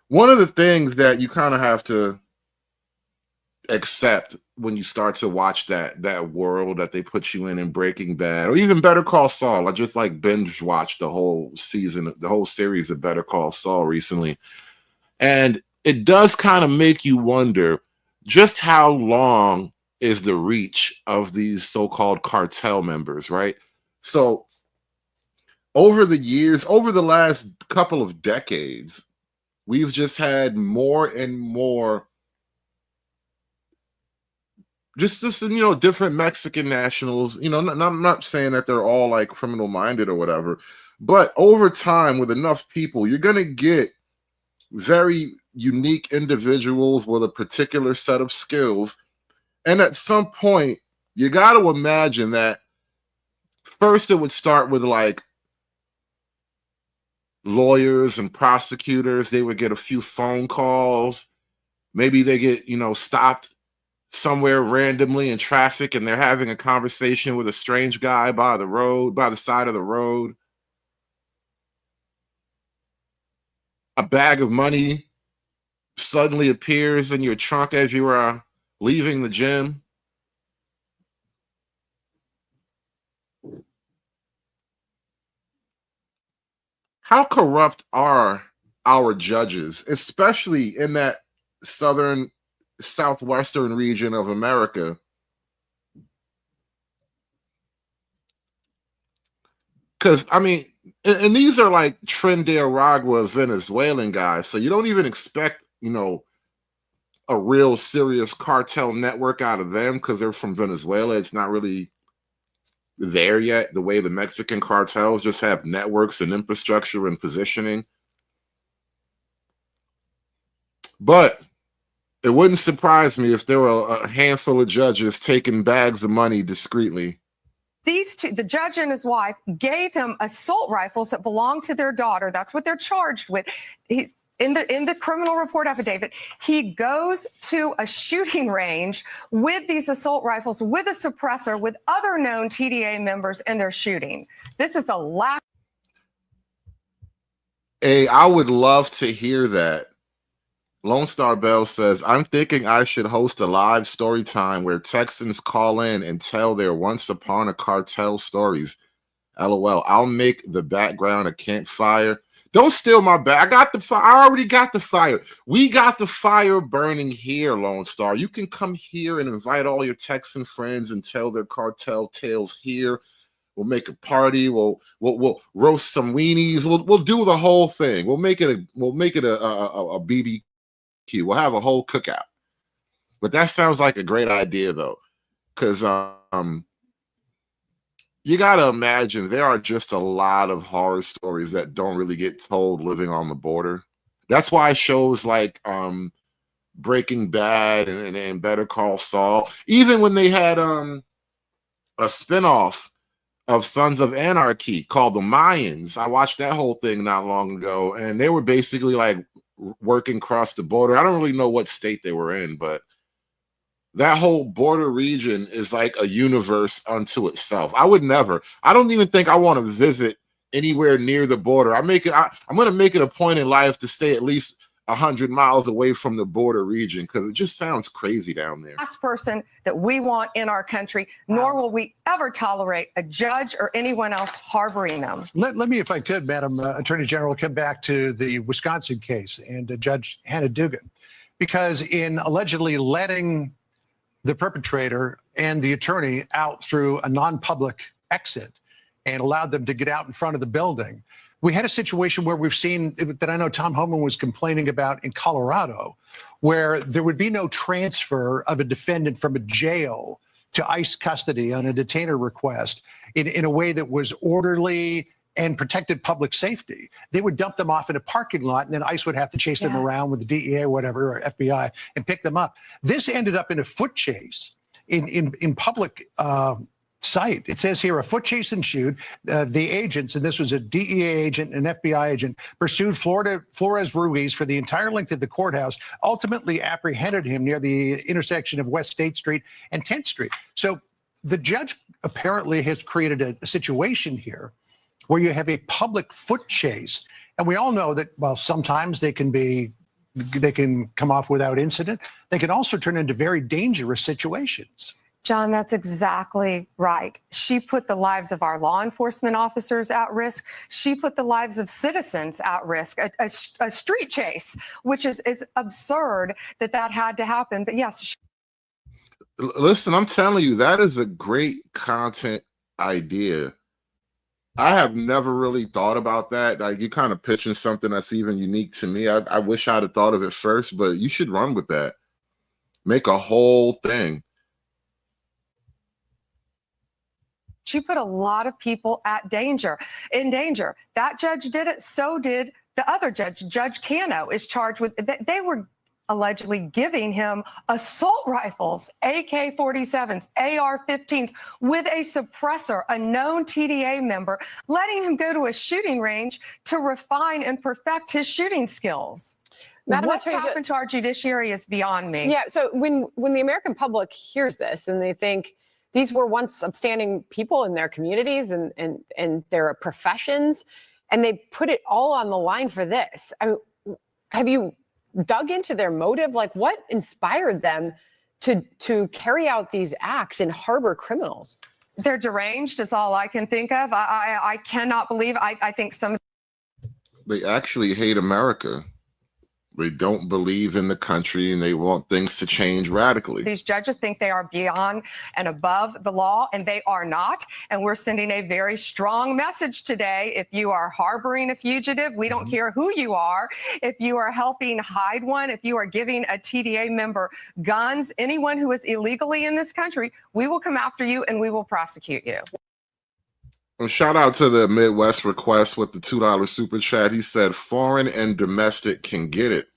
one of the things that you kind of have to accept when you start to watch that world that they put you in Breaking Bad, or even Better Call Saul. I just like binge watched the whole season, the whole series of Better Call Saul recently. And it does kind of make you wonder just how long is the reach of these so-called cartel members, right? So over the years, over the last couple of decades, we've just had more and more just you know, different Mexican nationals. You know, I'm not saying that they're all like criminal minded or whatever, but over time, with enough people, you're going to get very unique individuals with a particular set of skills. And at some point, you got to imagine that first it would start with like lawyers and prosecutors. They would get a few phone calls. Maybe they get, you know, stopped somewhere randomly in traffic and they're having a conversation with a strange guy by the side of the road. A bag of money suddenly appears in your trunk as you are leaving the gym. How corrupt are our judges, especially in that southwestern region of America? Because, I mean, and these are like Tren de Aragua Venezuelan guys, so you don't even expect, you know, a real serious cartel network out of them because they're from Venezuela. It's not really there yet, the way the Mexican cartels just have networks and infrastructure and positioning. But it wouldn't surprise me if there were a handful of judges taking bags of money discreetly. These two, the judge and his wife, gave him assault rifles that belonged to their daughter. That's what they're charged with. In the criminal report affidavit, he goes to a shooting range with these assault rifles, with a suppressor, with other known TDA members, and they're shooting. This is the last. Hey, I would love to hear that. Lone Star Bell says, I'm thinking I should host a live story time where Texans call in and tell their once upon a cartel stories. LOL. I'll make the background a campfire. Don't steal my back. I got the fire. I already got the fire. We got the fire burning here, Lone Star. You can come here and invite all your Texan friends and tell their cartel tales here. We'll make a party. We'll roast some weenies. We'll do the whole thing. We'll make it a BBQ. We'll have a whole cookout. But that sounds like a great idea though, because you got to imagine there are just a lot of horror stories that don't really get told living on the border. That's why shows like Breaking Bad and Better Call Saul, even when they had a spinoff of Sons of Anarchy called The Mayans. I watched that whole thing not long ago, and they were basically like working across the border. I don't really know what state they were in, but that whole border region is like a universe unto itself. I don't even think I want to visit anywhere near the border. I'm going to make it a point in life to stay at least 100 miles away from the border region, because it just sounds crazy down there. Last person that we want in our country, nor will we ever tolerate a judge or anyone else harboring them. Let me, if I could, Madam Attorney General, come back to the Wisconsin case and Judge Hannah Dugan, because in allegedly letting the perpetrator and the attorney out through a non-public exit and allowed them to get out in front of the building, we had a situation where we've seen that I know Tom Homan was complaining about in Colorado, where there would be no transfer of a defendant from a jail to ICE custody on a detainer request in a way that was orderly and protected public safety. They would dump them off in a parking lot, and then ICE would have to chase them around with the DEA or whatever, or FBI, and pick them up. This ended up in a foot chase in public sight. It says here, a foot chase ensued. The agents, and this was a DEA agent and FBI agent, pursued Flores Ruiz for the entire length of the courthouse, ultimately apprehended him near the intersection of West State Street and 10th Street. So the judge apparently has created a situation here where you have a public foot chase. And we all know that, well, sometimes they can come off without incident. They can also turn into very dangerous situations. John, that's exactly right. She put the lives of our law enforcement officers at risk. She put the lives of citizens at risk. A street chase, which is absurd that had to happen. But yes. Listen, I'm telling you, that is a great content idea. I have never really thought about that. Like, you're kind of pitching something that's even unique to me. I wish I'd have thought of it first, but you should run with that. Make a whole thing. She put a lot of people in danger. That judge did it. So did the other judge. Judge Cano is charged with, they were allegedly giving him assault rifles, AK-47s, AR-15s with a suppressor, a known TDA member, letting him go to a shooting range to refine and perfect his shooting skills. Madam What's Attorney, happened to our judiciary is beyond me. Yeah, so when the American public hears this and they think these were once upstanding people in their communities and their professions, and they put it all on the line for this. I mean, have you dug into their motive? Like, what inspired them to carry out these acts and harbor criminals? They're deranged is all I can think of. I cannot believe, I think some. They actually hate America. They don't believe in the country, and they want things to change radically. These judges think they are beyond and above the law, and they are not. And we're sending a very strong message today. If you are harboring a fugitive, we don't care who you are. If you are helping hide one, if you are giving a TDA member guns, anyone who is illegally in this country, we will come after you and we will prosecute you. Well, shout out to the Midwest Request with the $2 super chat. He said foreign and domestic can get it.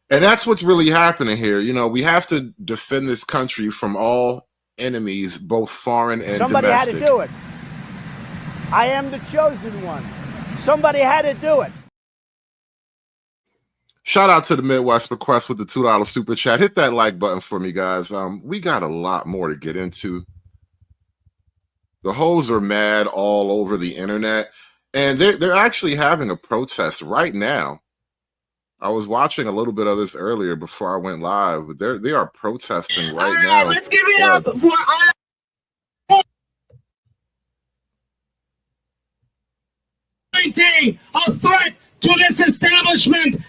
And that's what's really happening here. You know, we have to defend this country from all enemies, both foreign and Somebody domestic. had to do it. I am the chosen one. Somebody had to do it. Shout out to the Midwest Request with the $2 super chat. Hit that like button for me, guys. We got a lot more to get into. The hoes are mad all over the internet, and they're actually having a protest right now. I was watching a little bit of this earlier before I went live, but they are protesting right now. Let's give it up for a threat to this establishment.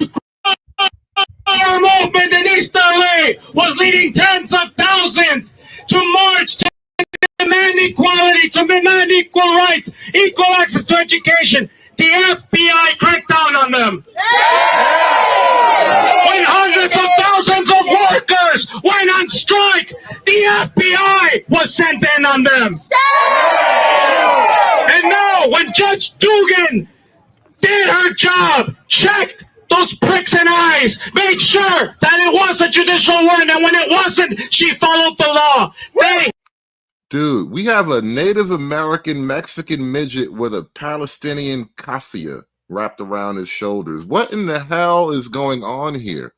Our movement in East LA was leading tens of thousands to march to demand equality, to demand equal rights, equal access to education. The FBI cracked down on them. When hundreds of thousands of workers went on strike, the FBI was sent in on them. And now, when Judge Dugan did her job, checked those pricks and eyes, made sure that it was a judicial warrant, and when it wasn't, she followed the law. Dude, we have a Native American Mexican midget with a Palestinian kafia wrapped around his shoulders. What in the hell is going on here?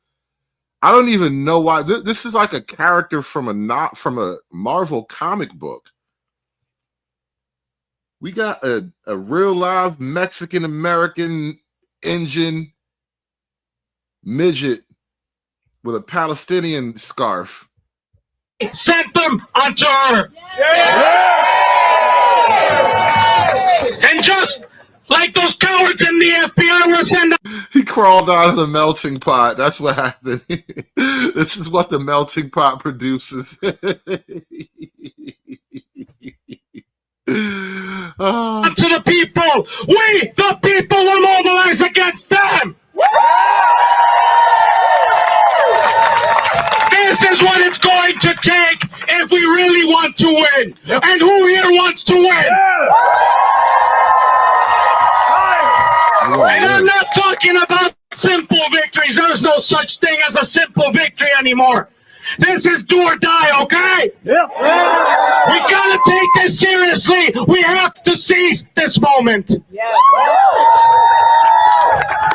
I don't even know why. This is like a character from a Marvel comic book. We got a real live Mexican American engine midget with a Palestinian scarf. Sent them onto her. And just like those cowards in the FBI were sent. He crawled out of the melting pot. That's what happened. This is what the melting pot produces. To the people, we, the people, will mobilize against them. This is what it's going to take if we really want to win. And who here wants to win? And I'm not talking about simple victories. There's no such thing as a simple victory anymore. This is do or die, okay? Yep. We gotta take this seriously. We have to seize this moment. Yes.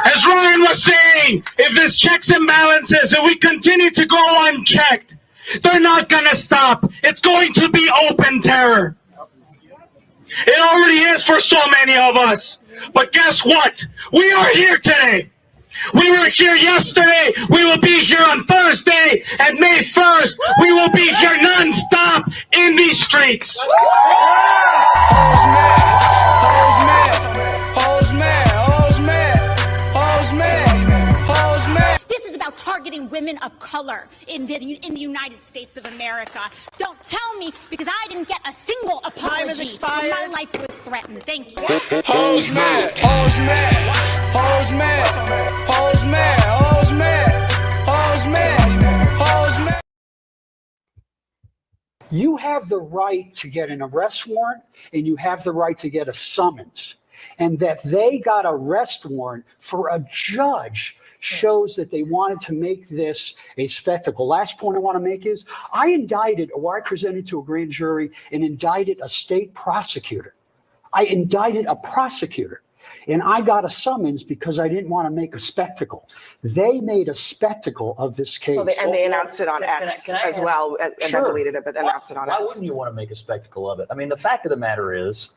As Ryan was saying, if there's checks and balances and we continue to go unchecked, they're not gonna stop. It's going to be open terror. It already is for so many of us. But guess what? We are here today. We were here yesterday. We will be here on Thursday. And May 1st, we will be here non-stop in these streets. This is about targeting women of color in the United States of America. Don't tell me, because I didn't get a single apology. Time has expired. My life was threatened. Thank you. Hoes mad, hoes mad, hoes mad, hoes mad, hoes mad, hoes mad, hoes mad. You have the right to get an arrest warrant and you have the right to get a summons. And that they got an arrest warrant for a judge shows that they wanted to make this a spectacle. Last point I want to make is I presented to a grand jury and indicted a state prosecutor. I indicted a prosecutor and I got a summons because I didn't want to make a spectacle. They made a spectacle of this case. Well, and they announced it on X as well, and then deleted it, but announced it on X. Why wouldn't you want to make a spectacle of it? I mean, the fact of the matter is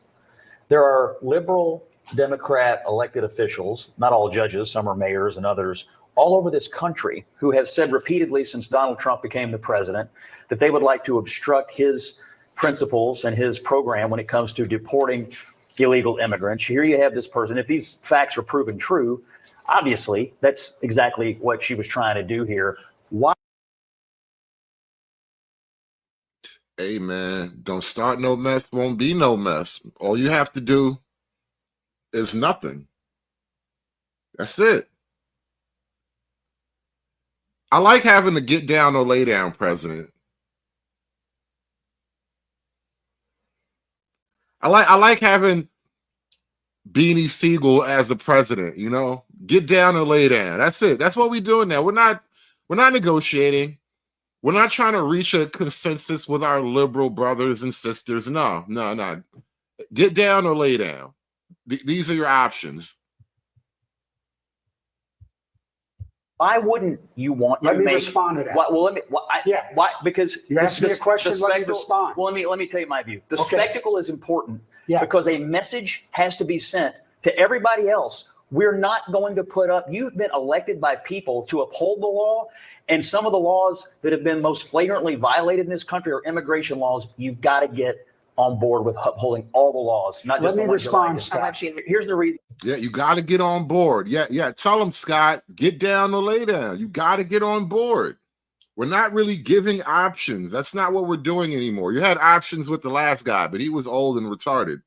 there are liberal Democrat elected officials, not all judges, some are mayors and others, all over this country who have said repeatedly since Donald Trump became the president that they would like to obstruct his principles and his program when it comes to deporting illegal immigrants. Here you have this person. If these facts are proven true, obviously that's exactly what she was trying to do here. Why? Hey, man, don't start no mess, won't be no mess. All you have to do is nothing. That's it. I like having a get down or lay down president. I like having Beanie Siegel as the president, you know? Get down or lay down. That's it. That's what we're doing now. We're not negotiating. We're not trying to reach a consensus with our liberal brothers and sisters. No. Get down or lay down. These are your options. Why wouldn't you want to Let me make? respond to that. Why, well, let me. Why? Because You asked me a question, let me respond. Well, let me tell you my view. The Okay. spectacle is important because a message has to be sent to everybody else. We're not going to put up. You've been elected by people to uphold the law, and some of the laws that have been most flagrantly violated in this country are immigration laws. You've got to get on board with upholding all the laws, not just Let the me ones you like. respond, Scott. Here's the reason. Yeah, you got to get on board. Yeah. Tell them, Scott, get down or lay down. You got to get on board. We're not really giving options. That's not what we're doing anymore. You had options with the last guy, but he was old and retarded.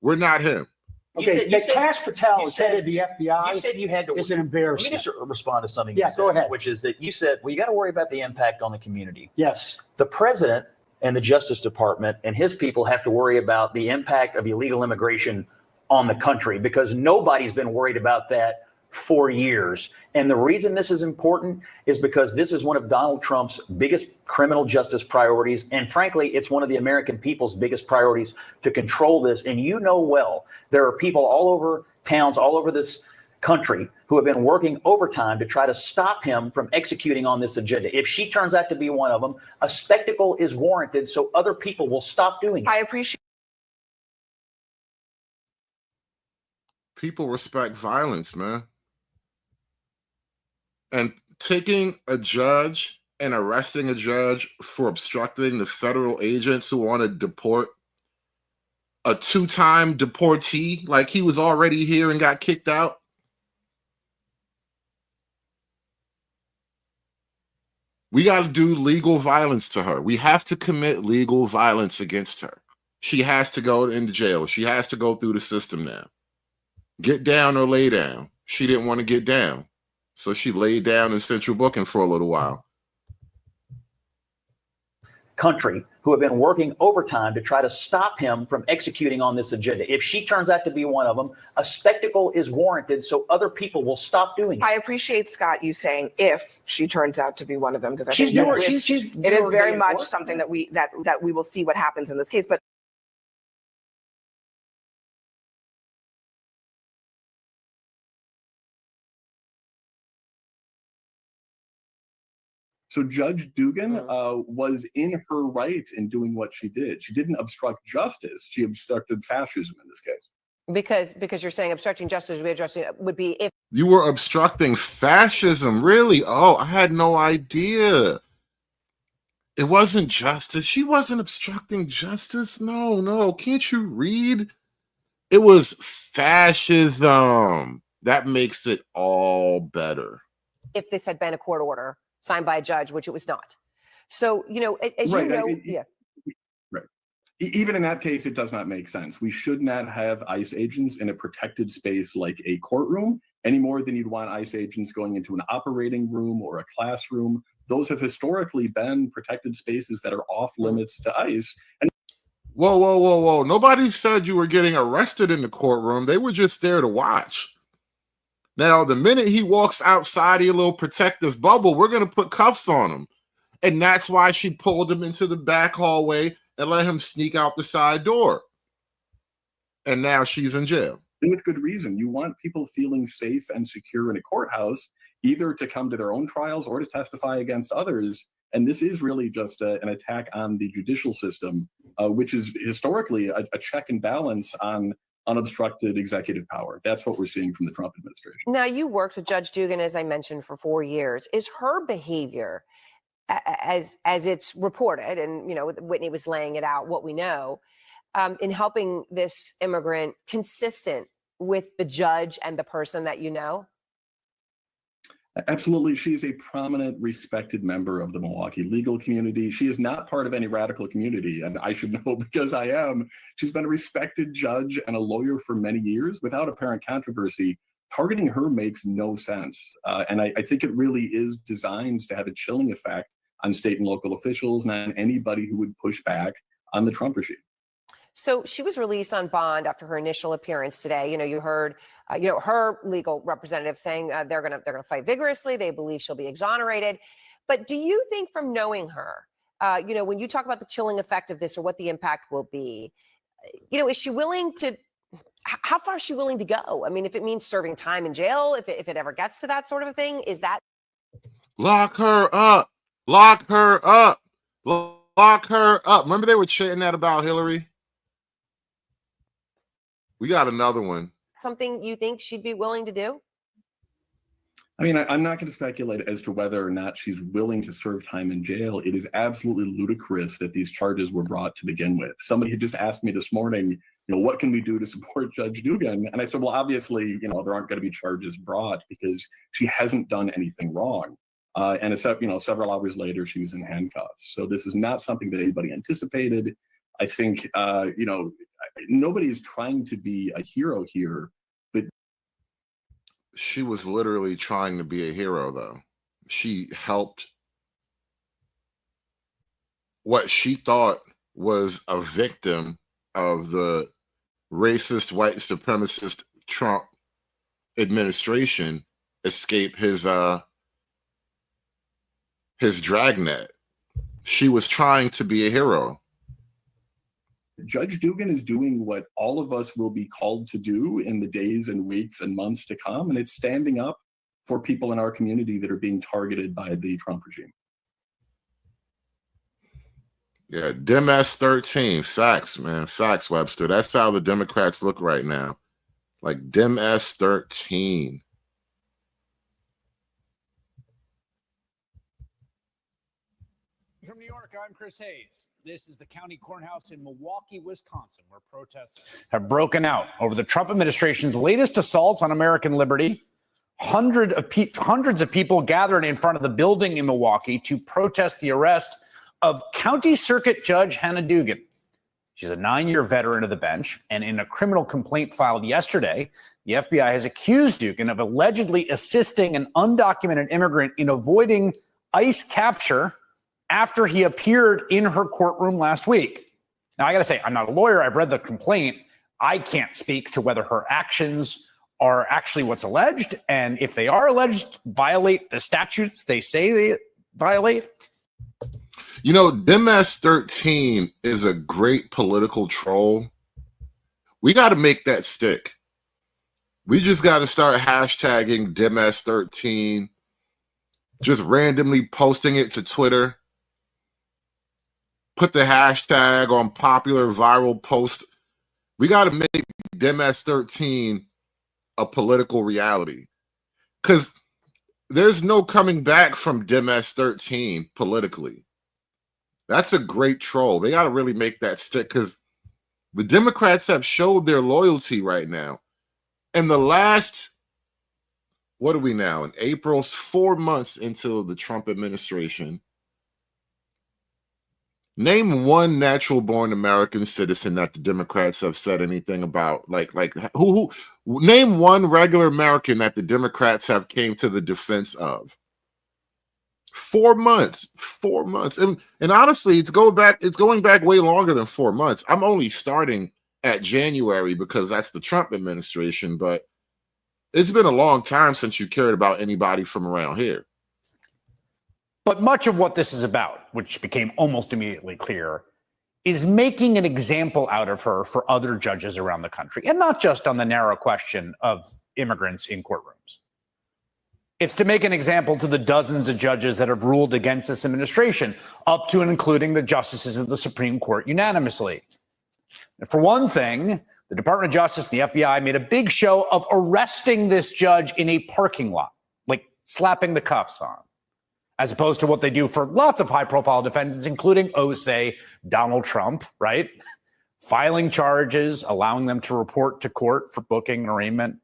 We're not him. Okay, Kash Patel is head of the FBI. You said you had to. Is an Let me embarrassment. just respond to something. Yeah, you said, go ahead. Which is that you said, well, you got to worry about the impact on the community. Yes. The president and the Justice Department and his people have to worry about the impact of illegal immigration on the country because nobody's been worried about that for years. And the reason this is important is because this is one of Donald Trump's biggest criminal justice priorities. And frankly, it's one of the American people's biggest priorities to control this. And you know well, there are people all over towns, all over this country who have been working overtime to try to stop him from executing on this agenda. If she turns out to be one of them, a spectacle is warranted so other people will stop doing it. I appreciate. People respect violence, man. And taking a judge and arresting a judge for obstructing the federal agents who want to deport a 2-time deportee, like he was already here and got kicked out. We got to do legal violence to her. We have to commit legal violence against her. She has to go into jail. She has to go through the system now. Get down or lay down. She didn't want to get down, so she laid down in central booking for a little while. Country who have been working overtime to try to stop him from executing on this agenda. If she turns out to be one of them, a spectacle is warranted so other people will stop doing it. I appreciate, Scott, you saying if she turns out to be one of them, because I She's think doing- that she's it is very doing much work. something that we will see what happens in this case. But So Judge Dugan was in her right in doing what she did. She didn't obstruct justice. She obstructed fascism in this case. Because you're saying obstructing justice would be if You were obstructing fascism, really? Oh, I had no idea. It wasn't justice. She wasn't obstructing justice. No. Can't you read? It was fascism. That makes it all better. if this had been a court order signed by a judge, which it was not. So, as Right, you know, Right. Even in that case, it does not make sense. We should not have ICE agents in a protected space like a courtroom any more than you'd want ICE agents going into an operating room or a classroom. Those have historically been protected spaces that are off limits to ICE. And Whoa. Nobody said you were getting arrested in the courtroom. They were just there to watch. Now, the minute he walks outside your little protective bubble, we're going to put cuffs on him. And that's why she pulled him into the back hallway and let him sneak out the side door. And now she's in jail. And with good reason. You want people feeling safe and secure in a courthouse, either to come to their own trials or to testify against others. And this is really just an attack on the judicial system, which is historically a check and balance on unobstructed executive power. That's what we're seeing from the Trump administration. now you worked with Judge Dugan, as I mentioned, for 4 years. Is her behavior, as it's reported, and Whitney was laying it out, what we know, in helping this immigrant consistent with the judge and the person that you know? Absolutely. She is a prominent, respected member of the Milwaukee legal community. She is not part of any radical community, and I should know because I am. She's been a respected judge and a lawyer for many years without apparent controversy. Targeting her makes no sense. And I think it really is designed to have a chilling effect on state and local officials and on anybody who would push back on the Trump regime. So she was released on bond after her initial appearance today. You heard, her legal representative saying they're going to fight vigorously. They believe she'll be exonerated. But do you think, from knowing her, when you talk about the chilling effect of this or what the impact will be, is she willing to? How far is she willing to go? I mean, if it means serving time in jail, if it ever gets to that sort of a thing, is that? Lock her up. Lock her up. Lock her up. Remember they were chanting that about Hillary? We got another one. Something you think she'd be willing to do? I mean, I'm not going to speculate as to whether or not she's willing to serve time in jail. It is absolutely ludicrous that these charges were brought to begin with. Somebody had just asked me this morning, what can we do to support Judge Dugan? And I said, well, obviously, there aren't going to be charges brought because she hasn't done anything wrong. And several hours later, she was in handcuffs. So this is not something that anybody anticipated. I think, nobody is trying to be a hero here, but she was literally trying to be a hero, though. She helped what she thought was a victim of the racist, white supremacist Trump administration escape his dragnet. She was trying to be a hero. Judge Dugan is doing what all of us will be called to do in the days and weeks and months to come, and it's standing up for people in our community that are being targeted by the Trump regime. Yeah, Dem-S 13. Facts, man. Facts, Webster. That's how the Democrats look right now. Like Dem-S 13. I'm Chris Hayes. This is the county courthouse in Milwaukee, Wisconsin, where protests have broken out over the Trump administration's latest assaults on American liberty. Hundreds of people gathered in front of the building in Milwaukee to protest the arrest of County Circuit Judge Hannah Duggan. She's a 9-year veteran of the bench, and in a criminal complaint filed yesterday, the FBI has accused Duggan of allegedly assisting an undocumented immigrant in avoiding ICE capture after he appeared in her courtroom last week. Now, I got to say, I'm not a lawyer. I've read the complaint. I can't speak to whether her actions are actually what's alleged, and if they are alleged, violate the statutes they say they violate. You know, MS-13 is a great political troll. We got to make that stick. We just got to start hashtagging MS-13, just randomly posting it to Twitter. Put the hashtag on popular viral post. We got to make MS-13 a political reality, because there's no coming back from MS-13 politically. That's a great troll. They got to really make that stick, because the Democrats have showed their loyalty right now. And the last, what are we now, in April, 4 months into the Trump administration, name one natural-born American citizen that the Democrats have said anything about. Who name one regular American that the Democrats have came to the defense of. 4 months. And honestly, it's going back way longer than 4 months. I'm only starting at January because that's the Trump administration, but it's been a long time since you cared about anybody from around here. But much of what this is about, which became almost immediately clear, is making an example out of her for other judges around the country, and not just on the narrow question of immigrants in courtrooms. It's to make an example to the dozens of judges that have ruled against this administration, up to and including the justices of the Supreme Court unanimously. And for one thing, the Department of Justice, the FBI, made a big show of arresting this judge in a parking lot, like slapping the cuffs on, as opposed to what they do for lots of high-profile defendants, including, say, Donald Trump, right? Filing charges, allowing them to report to court for booking and arraignment.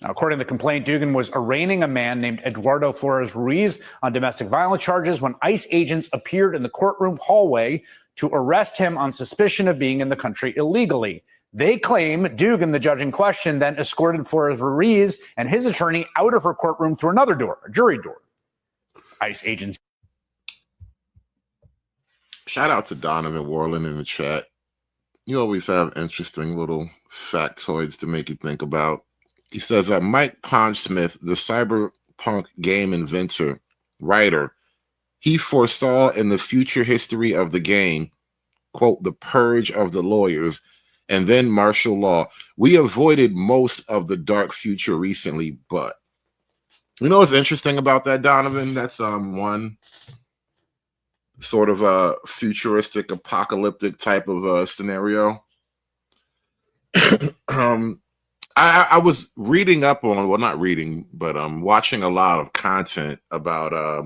Now, according to the complaint, Duggan was arraigning a man named Eduardo Flores Ruiz on domestic violence charges when ICE agents appeared in the courtroom hallway to arrest him on suspicion of being in the country illegally. They claim Duggan, the judge in question, then escorted Flores Ruiz and his attorney out of her courtroom through another door, a jury door. ICE agents. Shout out to Donovan Warland in the chat. You always have interesting little factoids to make you think about. He says that Mike Pondsmith, the cyberpunk game inventor, writer, he foresaw in the future history of the game, quote, the purge of the lawyers, and then martial law. We avoided most of the dark future recently, but you know what's interesting about that, Donovan? That's one sort of a futuristic, apocalyptic type of scenario. I was reading up on, well, not reading, but watching a lot of content about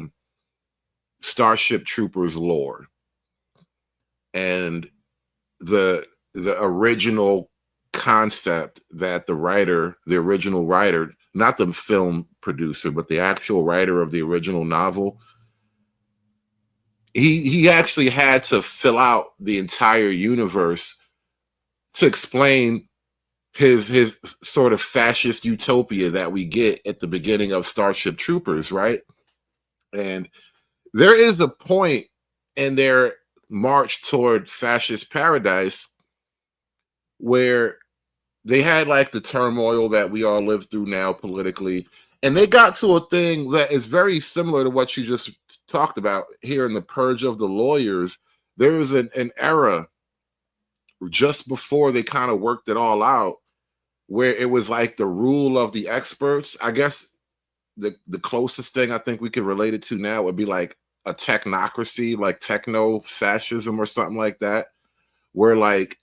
Starship Troopers lore and the original concept that the original writer, not the film producer, but the actual writer of the original novel, he actually had to fill out the entire universe to explain his sort of fascist utopia that we get at the beginning of Starship Troopers, right? And there is a point in their march toward fascist paradise where they had like the turmoil that we all live through now politically, and they got to a thing that is very similar to what you just talked about here in the Purge of the Lawyers. There was an era just before they kind of worked it all out where it was like the rule of the experts. I guess the closest thing I think we could relate it to now would be like a technocracy, like techno-fascism or something like that, where like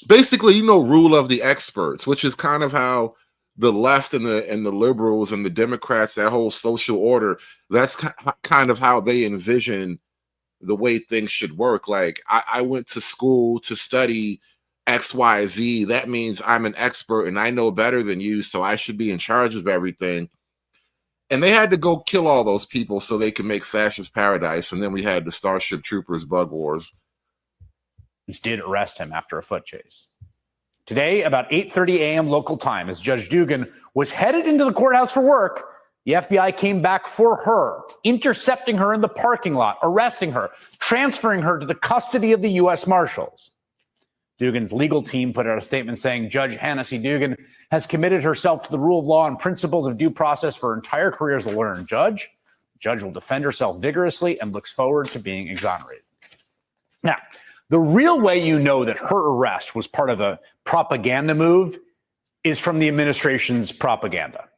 basically, rule of the experts, which is kind of how the left and the liberals and the Democrats, that whole social order, that's kind of how they envision the way things should work. Like I went to school to study XYZ. That means I'm an expert and I know better than you, so I should be in charge of everything. And they had to go kill all those people so they could make Fascist Paradise. And then we had the Starship Troopers bug wars. Did arrest him after a foot chase. Today, about 8:30 a.m. local time, as Judge Dugan was headed into the courthouse for work, the FBI came back for her, intercepting her in the parking lot, arresting her, transferring her to the custody of the U.S. Marshals. Dugan's legal team put out a statement saying Judge Hannah C. Dugan has committed herself to the rule of law and principles of due process for her entire career as a lawyer and judge. The judge will defend herself vigorously and looks forward to being exonerated. Now, the real way you know that her arrest was part of a propaganda move is from the administration's propaganda.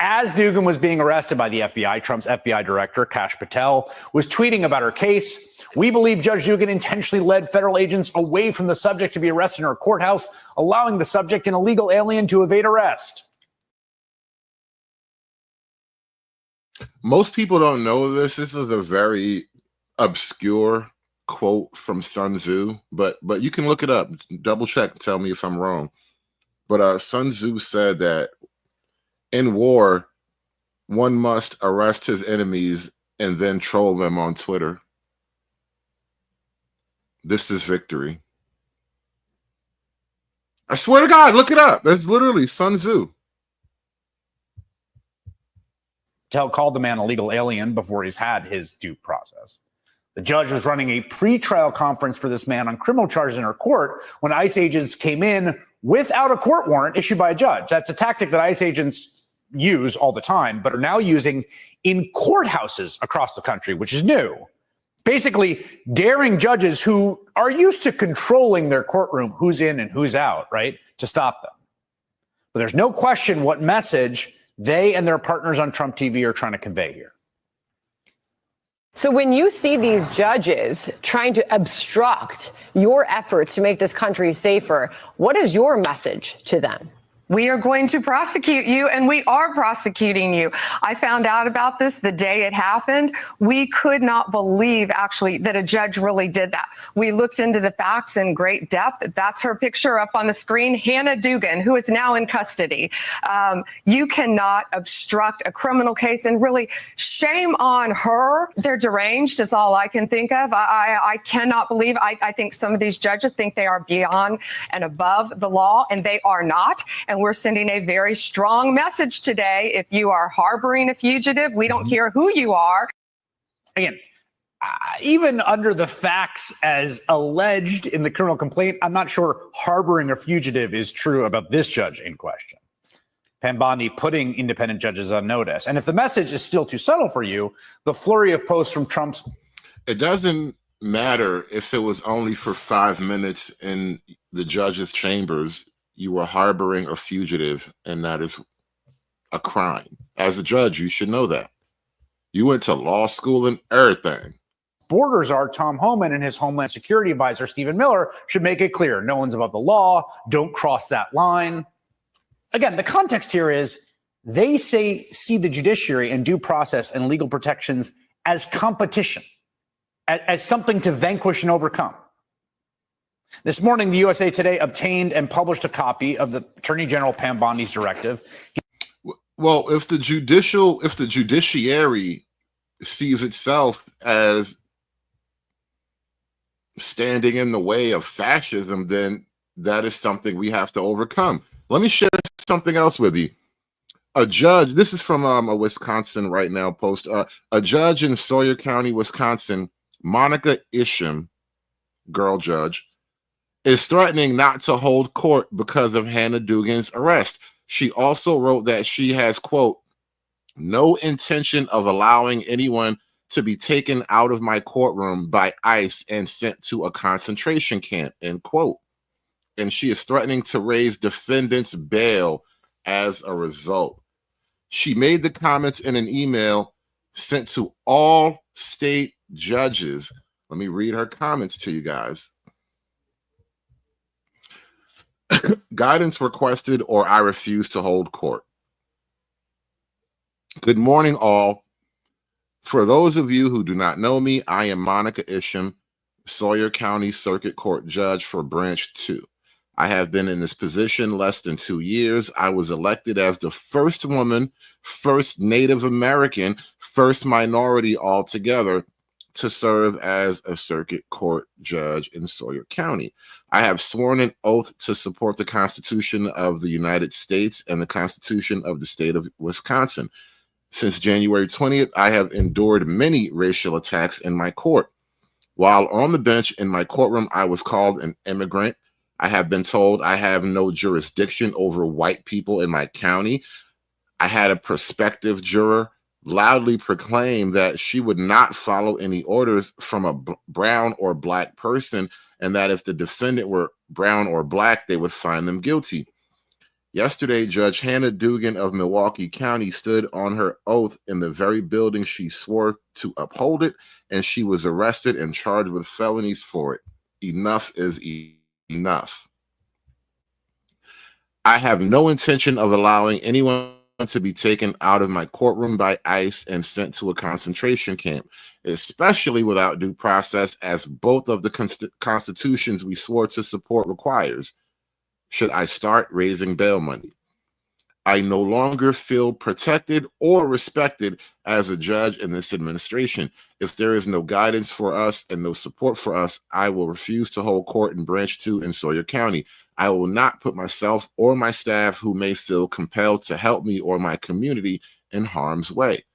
As Dugan was being arrested by the FBI, Trump's FBI director, Kash Patel, was tweeting about her case. We believe Judge Dugan intentionally led federal agents away from the subject to be arrested in her courthouse, allowing the subject, an illegal alien, to evade arrest. Most people don't know this. This is a very obscure quote from Sun Tzu, but you can look it up, double check, tell me if I'm wrong. But Sun Tzu said that in war, one must arrest his enemies and then troll them on Twitter. This is victory. I swear to God, look it up. That's literally Sun Tzu. Patel called the man a legal alien before he's had his due process. The judge was running a pre-trial conference for this man on criminal charges in her court when ICE agents came in without a court warrant issued by a judge. That's a tactic that ICE agents use all the time, but are now using in courthouses across the country, which is new. Basically daring judges who are used to controlling their courtroom, who's in and who's out, right, to stop them. But there's no question what message they and their partners on Trump TV are trying to convey here. So when you see these judges trying to obstruct your efforts to make this country safer, what is your message to them? We are going to prosecute you, and we are prosecuting you. I found out about this the day it happened. We could not believe, actually, that a judge really did that. We looked into the facts in great depth. That's her picture up on the screen, Hannah Dugan, who is now in custody. You cannot obstruct a criminal case, and really, shame on her. They're deranged is all I can think of. I cannot believe. I think some of these judges think they are beyond and above the law, and they are not. And we're sending a very strong message today. If you are harboring a fugitive, we don't care who you are. Again, even under the facts as alleged in the criminal complaint, I'm not sure harboring a fugitive is true about this judge in question. Pam Bondi putting independent judges on notice. And if the message is still too subtle for you, the flurry of posts from Trump's... It doesn't matter if it was only for 5 minutes in the judge's chambers. You were harboring a fugitive, and that is a crime. As a judge, you should know that. You went to law school and everything. Borders czar Tom Homan and his Homeland Security advisor, Stephen Miller, should make it clear. No one's above the law. Don't cross that line. Again, the context here is they see the judiciary and due process and legal protections as competition, as something to vanquish and overcome. This morning, the USA Today obtained and published a copy of the Attorney General Pam Bondi's directive. Well, if the judiciary sees itself as standing in the way of fascism, then that is something we have to overcome. Let me share something else with you. A judge, this is from a Wisconsin Right Now post. A judge in Sawyer County, Wisconsin, Monica Isham, girl judge, is threatening not to hold court because of Hannah Dugan's arrest. She also wrote that she has, quote, no intention of allowing anyone to be taken out of my courtroom by ICE and sent to a concentration camp, end quote. And she is threatening to raise defendants' bail as a result. She made the comments in an email sent to all state judges. Let me read her comments to you guys. Guidance requested, or I refuse to hold court. Good morning, all. For those of you who do not know me, I am Monica Isham, Sawyer County Circuit Court Judge for Branch 2. I have been in this position less than 2 years. I was elected as the first woman, first Native American, first minority altogether to serve as a circuit court judge in Sawyer County. I have sworn an oath to support the Constitution of the United States and the Constitution of the state of Wisconsin. Since January 20th, I have endured many racial attacks in my court. While on the bench in my courtroom, I was called an immigrant. I have been told I have no jurisdiction over white people in my county. I had a prospective juror loudly proclaim that she would not follow any orders from a brown or black person, and that if the defendant were brown or black, they would find them guilty. Yesterday, Judge Hannah Dugan of Milwaukee County stood on her oath in the very building she swore to uphold it, and she was arrested and charged with felonies for it. Enough is enough. I have no intention of allowing anyone to be taken out of my courtroom by ICE and sent to a concentration camp, especially without due process, as both of the constitutions we swore to support requires. Should I start raising bail money? I no longer feel protected or respected as a judge in this administration. If there is no guidance for us and no support for us, I will refuse to hold court in Branch 2 in Sawyer County. I will not put myself or my staff who may feel compelled to help me or my community in harm's way.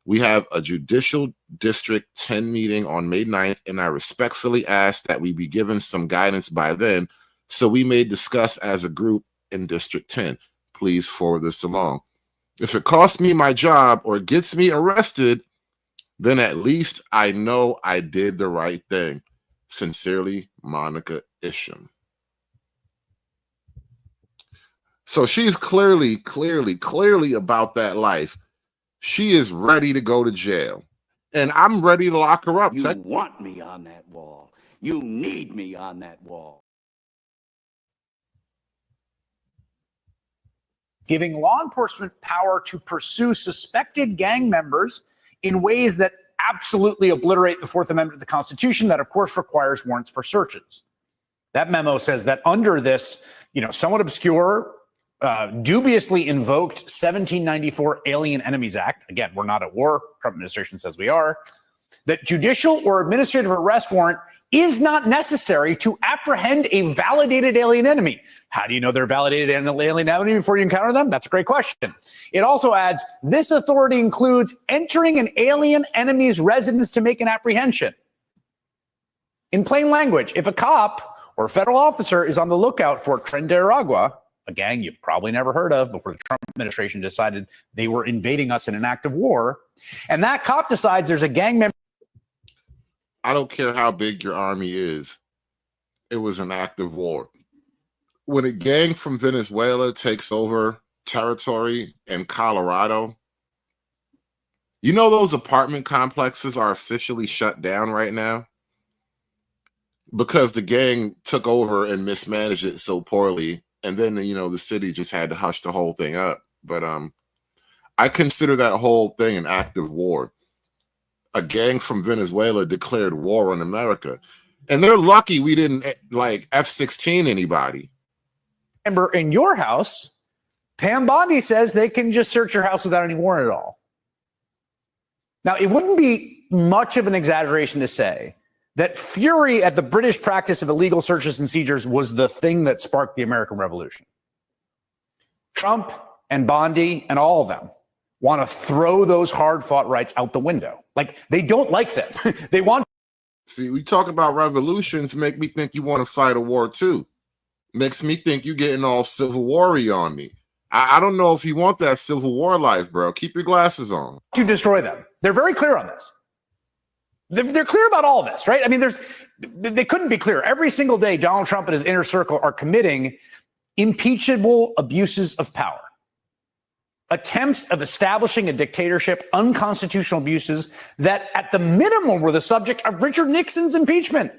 We have a Judicial District 10 meeting on May 9th, and I respectfully ask that we be given some guidance by then so we may discuss as a group in District 10. Please forward this along. If it costs me my job or gets me arrested, then at least I know I did the right thing. Sincerely, Monica Isham. So she's clearly about that life. She is ready to go to jail. And I'm ready to lock her up. You want me on that wall. You need me on that wall. Giving law enforcement power to pursue suspected gang members in ways that absolutely obliterate the Fourth Amendment of the Constitution, that of course requires warrants for searches. That memo says that under this, somewhat obscure, dubiously invoked 1794 Alien Enemies Act, again, we're not at war, Trump administration says we are, that judicial or administrative arrest warrant is not necessary to apprehend a validated alien enemy. How do you know they're validated alien enemy before you encounter them? That's a great question. It also adds, this authority includes entering an alien enemy's residence to make an apprehension. In plain language, if a cop or a federal officer is on the lookout for Tren de Aragua, a gang you've probably never heard of before the Trump administration decided they were invading us in an act of war, and that cop decides there's a gang member. I don't care how big your army is. It was an act of war. When a gang from Venezuela takes over territory in Colorado, those apartment complexes are officially shut down right now because the gang took over and mismanaged it so poorly. And then, the city just had to hush the whole thing up. But I consider that whole thing an act of war. A gang from Venezuela declared war on America. And they're lucky we didn't F-16 anybody. Member in your house, Pam Bondi says they can just search your house without any warrant at all. Now, it wouldn't be much of an exaggeration to say that fury at the British practice of illegal searches and seizures was the thing that sparked the American Revolution. Trump and Bondi and all of them want to throw those hard-fought rights out the window. They don't like them. They want. See, we talk about revolutions, make me think you want to fight a war too. Makes me think you're getting all Civil War-y on me. I don't know if you want that Civil War life, bro. Keep your glasses on. To destroy them. They're very clear on this. They're clear about all this, right? I mean, they couldn't be clearer. Every single day, Donald Trump and his inner circle are committing impeachable abuses of power. Attempts of establishing a dictatorship, unconstitutional abuses that at the minimum were the subject of Richard Nixon's impeachment.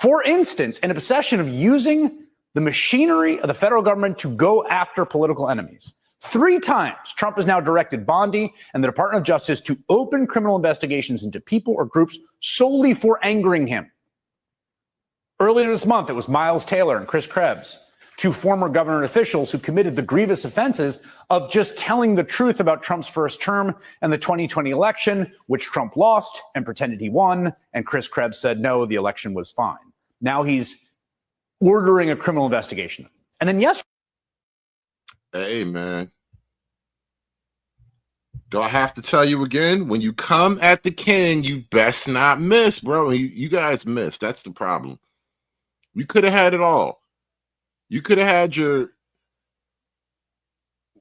For instance, an obsession of using the machinery of the federal government to go after political enemies. 3 times, Trump has now directed Bondi and the Department of Justice to open criminal investigations into people or groups solely for angering him. Earlier this month, it was Miles Taylor and Chris Krebs, 2 former government officials who committed the grievous offenses of just telling the truth about Trump's first term and the 2020 election, which Trump lost and pretended he won. And Chris Krebs said, no, the election was fine. Now he's ordering a criminal investigation. And then yesterday. Hey, man. Do I have to tell you again? When you come at the king, you best not miss, bro. You guys missed. That's the problem. You could have had it all. You could have had your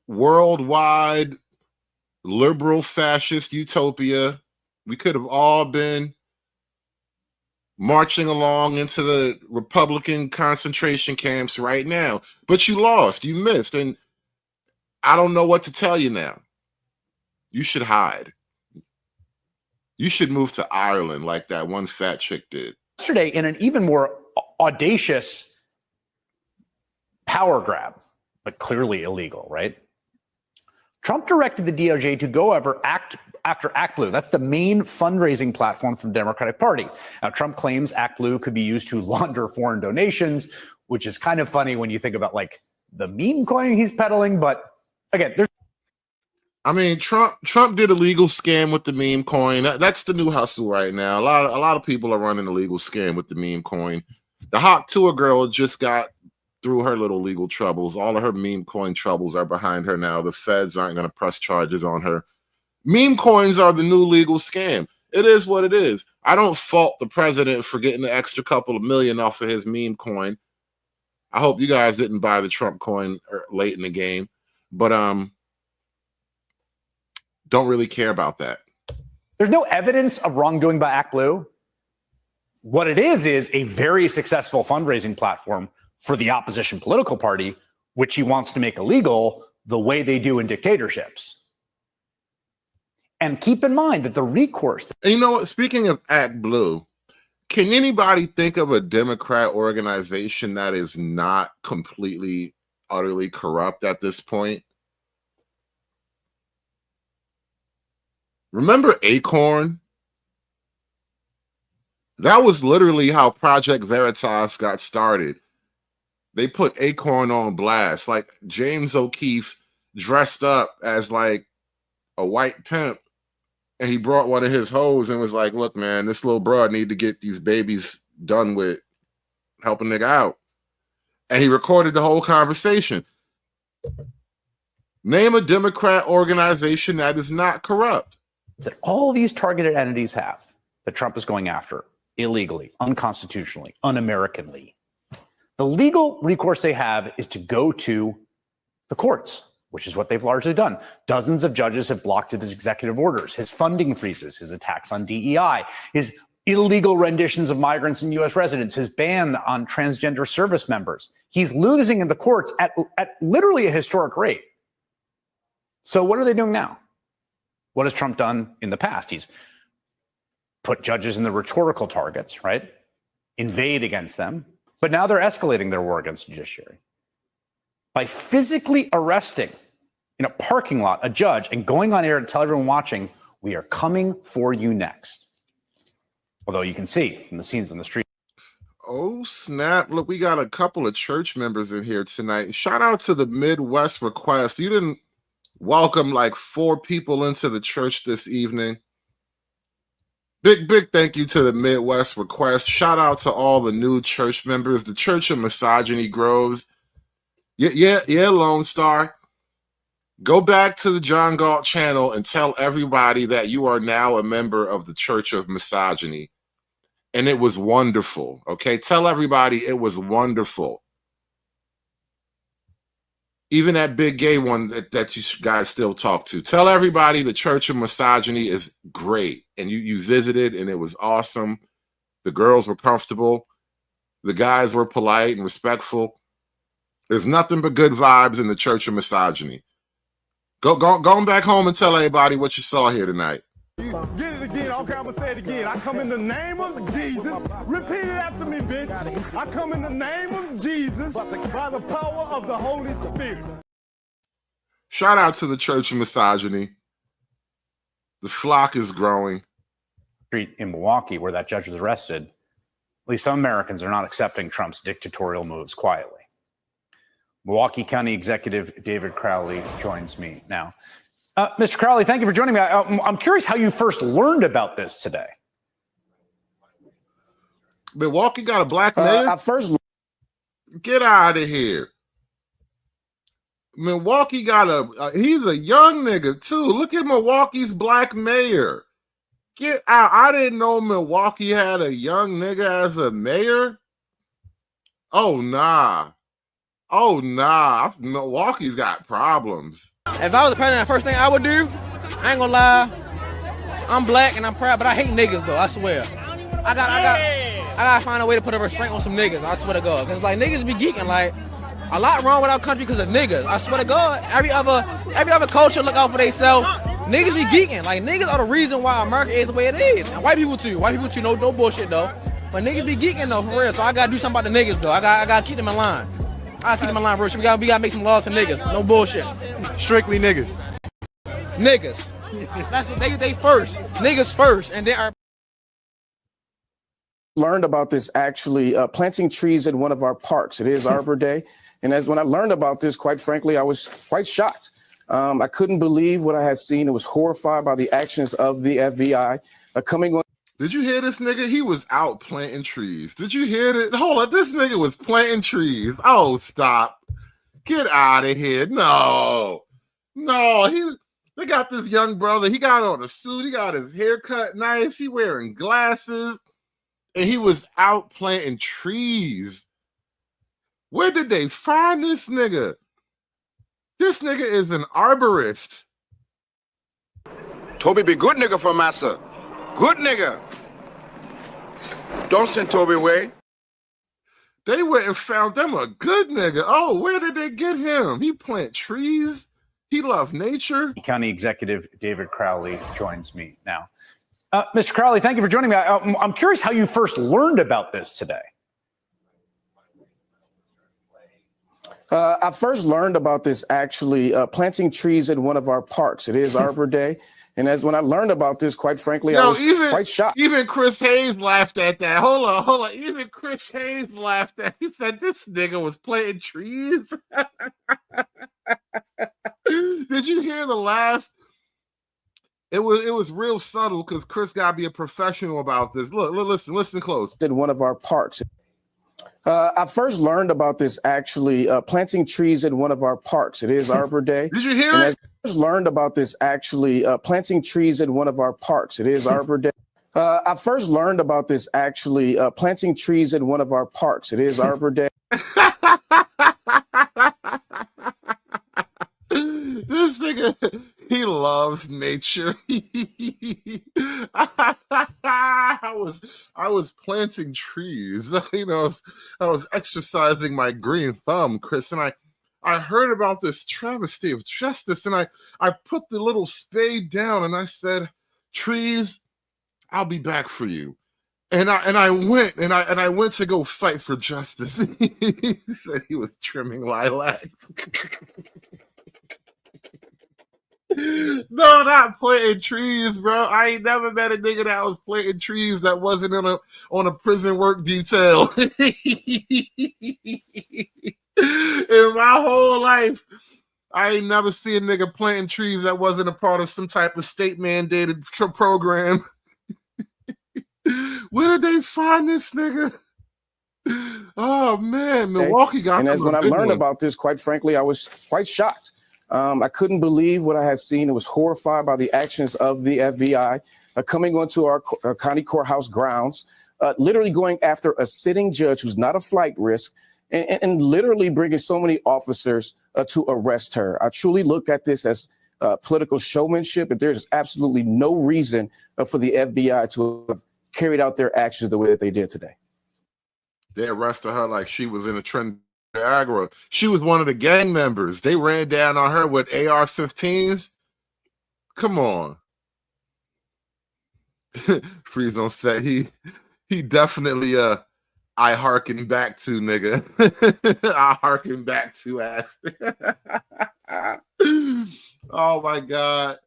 worldwide liberal fascist utopia. We could have all been marching along into the Republican concentration camps right now. But you lost. You missed. And I don't know what to tell you now. You should hide. You should move to Ireland like that one fat chick did. Yesterday, in an even more audacious power grab, but clearly illegal, right? Trump directed the DOJ to go after ActBlue. That's the main fundraising platform for the Democratic Party. Now, Trump claims ActBlue could be used to launder foreign donations, which is kind of funny when you think about like the meme coin he's peddling. But again, Trump did a legal scam with the meme coin. That's the new hustle right now. A lot of people are running a legal scam with the meme coin. The Hawk Tour girl just got through her little legal troubles. All of her meme coin troubles are behind her now. The feds aren't going to press charges on her. Meme coins are the new legal scam. It is what it is. I don't fault the president for getting the extra couple of million off of his meme coin. I hope you guys didn't buy the Trump coin late in the game, but don't really care about that. There's no evidence of wrongdoing by ActBlue. What it is a very successful fundraising platform for the opposition political party, which he wants to make illegal the way they do in dictatorships. And keep in mind that the recourse. And you know what? Speaking of ActBlue, can anybody think of a Democrat organization that is not completely, utterly corrupt at this point? Remember Acorn? That was literally how Project Veritas got started. They put Acorn on blast. Like James O'Keefe dressed up as like a white pimp, and he brought one of his hoes and was like, look, man, this little broad need to get these babies done with, help a nigga out. And he recorded the whole conversation. Name a Democrat organization that is not corrupt. That all these targeted entities have that Trump is going after illegally, unconstitutionally, un-Americanly. The legal recourse they have is to go to the courts, which is what they've largely done. Dozens of judges have blocked his executive orders, his funding freezes, his attacks on DEI, his illegal renditions of migrants and U.S. residents, his ban on transgender service members. He's losing in the courts at literally a historic rate. So what are they doing now? What has Trump done in the past? He's put judges in the rhetorical targets, right? Invade against them. But now they're escalating their war against the judiciary by physically arresting in a parking lot a judge and going on air to tell everyone watching, we are coming for you next. Although you can see from the scenes on the street. Oh, snap. Look, we got a couple of church members in here tonight. Shout out to the Midwest Request. You didn't welcome like 4 people into the church this evening. Big thank you to the Midwest Request. Shout out to all the new church members. The Church of Misogyny grows. Yeah, Lone Star. Go back to the John Galt channel and tell everybody that you are now a member of the Church of Misogyny. And it was wonderful, okay? Tell everybody it was wonderful. Even that big gay one that you guys still talk to. Tell everybody the Church of Misogyny is great. And you visited and it was awesome. The girls were comfortable. The guys were polite and respectful. There's nothing but good vibes in the Church of Misogyny. Go back home and tell everybody what you saw here tonight. Get it again. Okay, I'm going to say it again. I come in the name of Jesus. Repeat it after me, bitch. I come in the name of Jesus by the power of the Holy Spirit. Shout out to the Church of Misogyny. The flock is growing. Street in Milwaukee, where that judge was arrested, at least some Americans are not accepting Trump's dictatorial moves quietly. Milwaukee County Executive David Crowley joins me now. Mr. Crowley, thank you for joining me. I'm curious how you first learned about this today. Milwaukee got a black mayor? Get out of here. Milwaukee got he's a young nigga too. Look at Milwaukee's black mayor. Get out. I didn't know Milwaukee had a young nigga as a mayor. Oh, nah. Oh, nah. Milwaukee's got problems. If I was the president, the first thing I would do, I ain't gonna lie, I'm black and I'm proud, but I hate niggas though, I swear. I gotta find a way to put a restraint on some niggas, I swear to God. Cause like niggas be geeking, like a lot wrong with our country because of niggas. I swear to God, every other culture look out for themselves. Niggas be geeking. Like niggas are the reason why America is the way it is. And white people too. White people too, no bullshit though. But niggas be geeking though, for real. So I gotta do something about the niggas though. I gotta keep them in line. I gotta keep them in line, bro. We gotta make some laws for niggas. No bullshit. Strictly niggas. Niggas. That's what they first. Niggas first, and then our learned about this actually planting trees in one of our parks. It is Arbor Day. And when I learned about this, quite frankly, I was quite shocked. I couldn't believe what I had seen. I was horrified by the actions of the FBI coming on. Did you hear this nigga? He was out planting trees. Did you hear that? Hold on, this nigga was planting trees. Oh, stop. Get out of here. No. They got this young brother. He got on a suit. He got his hair cut nice. He wearing glasses. And he was out planting trees. Where did they find this nigga? This nigga is an arborist. Toby be good nigga for massa. Good nigga. Don't send Toby away. They went and found them a good nigga. Oh, where did they get him? He plant trees. He loved nature. County Executive David Crowley joins me now. Mr. Crowley, thank you for joining me. I'm curious how you first learned about this today. I first learned about this actually planting trees in one of our parks. It is Arbor Day. And when I learned about this, quite frankly, I was quite shocked. Even Chris Hayes laughed at that. Hold on. Even Chris Hayes laughed at. He said this nigga was planting trees. Did you hear the last? It was real subtle because Chris got to be a professional about this. Look, listen close. In one of our parks. I first learned about this actually planting trees in one of our parks. It is Arbor Day. Did you hear it? I first learned about this actually planting trees in one of our parks. It is Arbor Day. I first learned about this actually planting trees in one of our parks. It is Arbor Day. This nigga, he loves nature. I was planting trees. You know, I was exercising my green thumb, Chris, and I heard about this travesty of justice, and I put the little spade down and I said, trees, I'll be back for you. And I went to go fight for justice. He said he was trimming lilacs. No, not planting trees, bro. I ain't never met a nigga that was planting trees that wasn't on a prison work detail. In my whole life, I ain't never seen a nigga planting trees that wasn't a part of some type of state mandated program. Where did they find this nigga? Oh man, Milwaukee got. And when I learned about this, quite frankly, I was quite shocked. I couldn't believe what I had seen. I was horrified by the actions of the FBI coming onto our county courthouse grounds, literally going after a sitting judge who's not a flight risk, and literally bringing so many officers to arrest her. I truly look at this as political showmanship, and there's absolutely no reason for the FBI to have carried out their actions the way that they did today. They arrested her like she was in a trend. Niagara. She was one of the gang members. They ran down on her with AR-15s. Come on. Freeze on set. He definitely I harken back to nigga. I harken back to ass. Oh my God.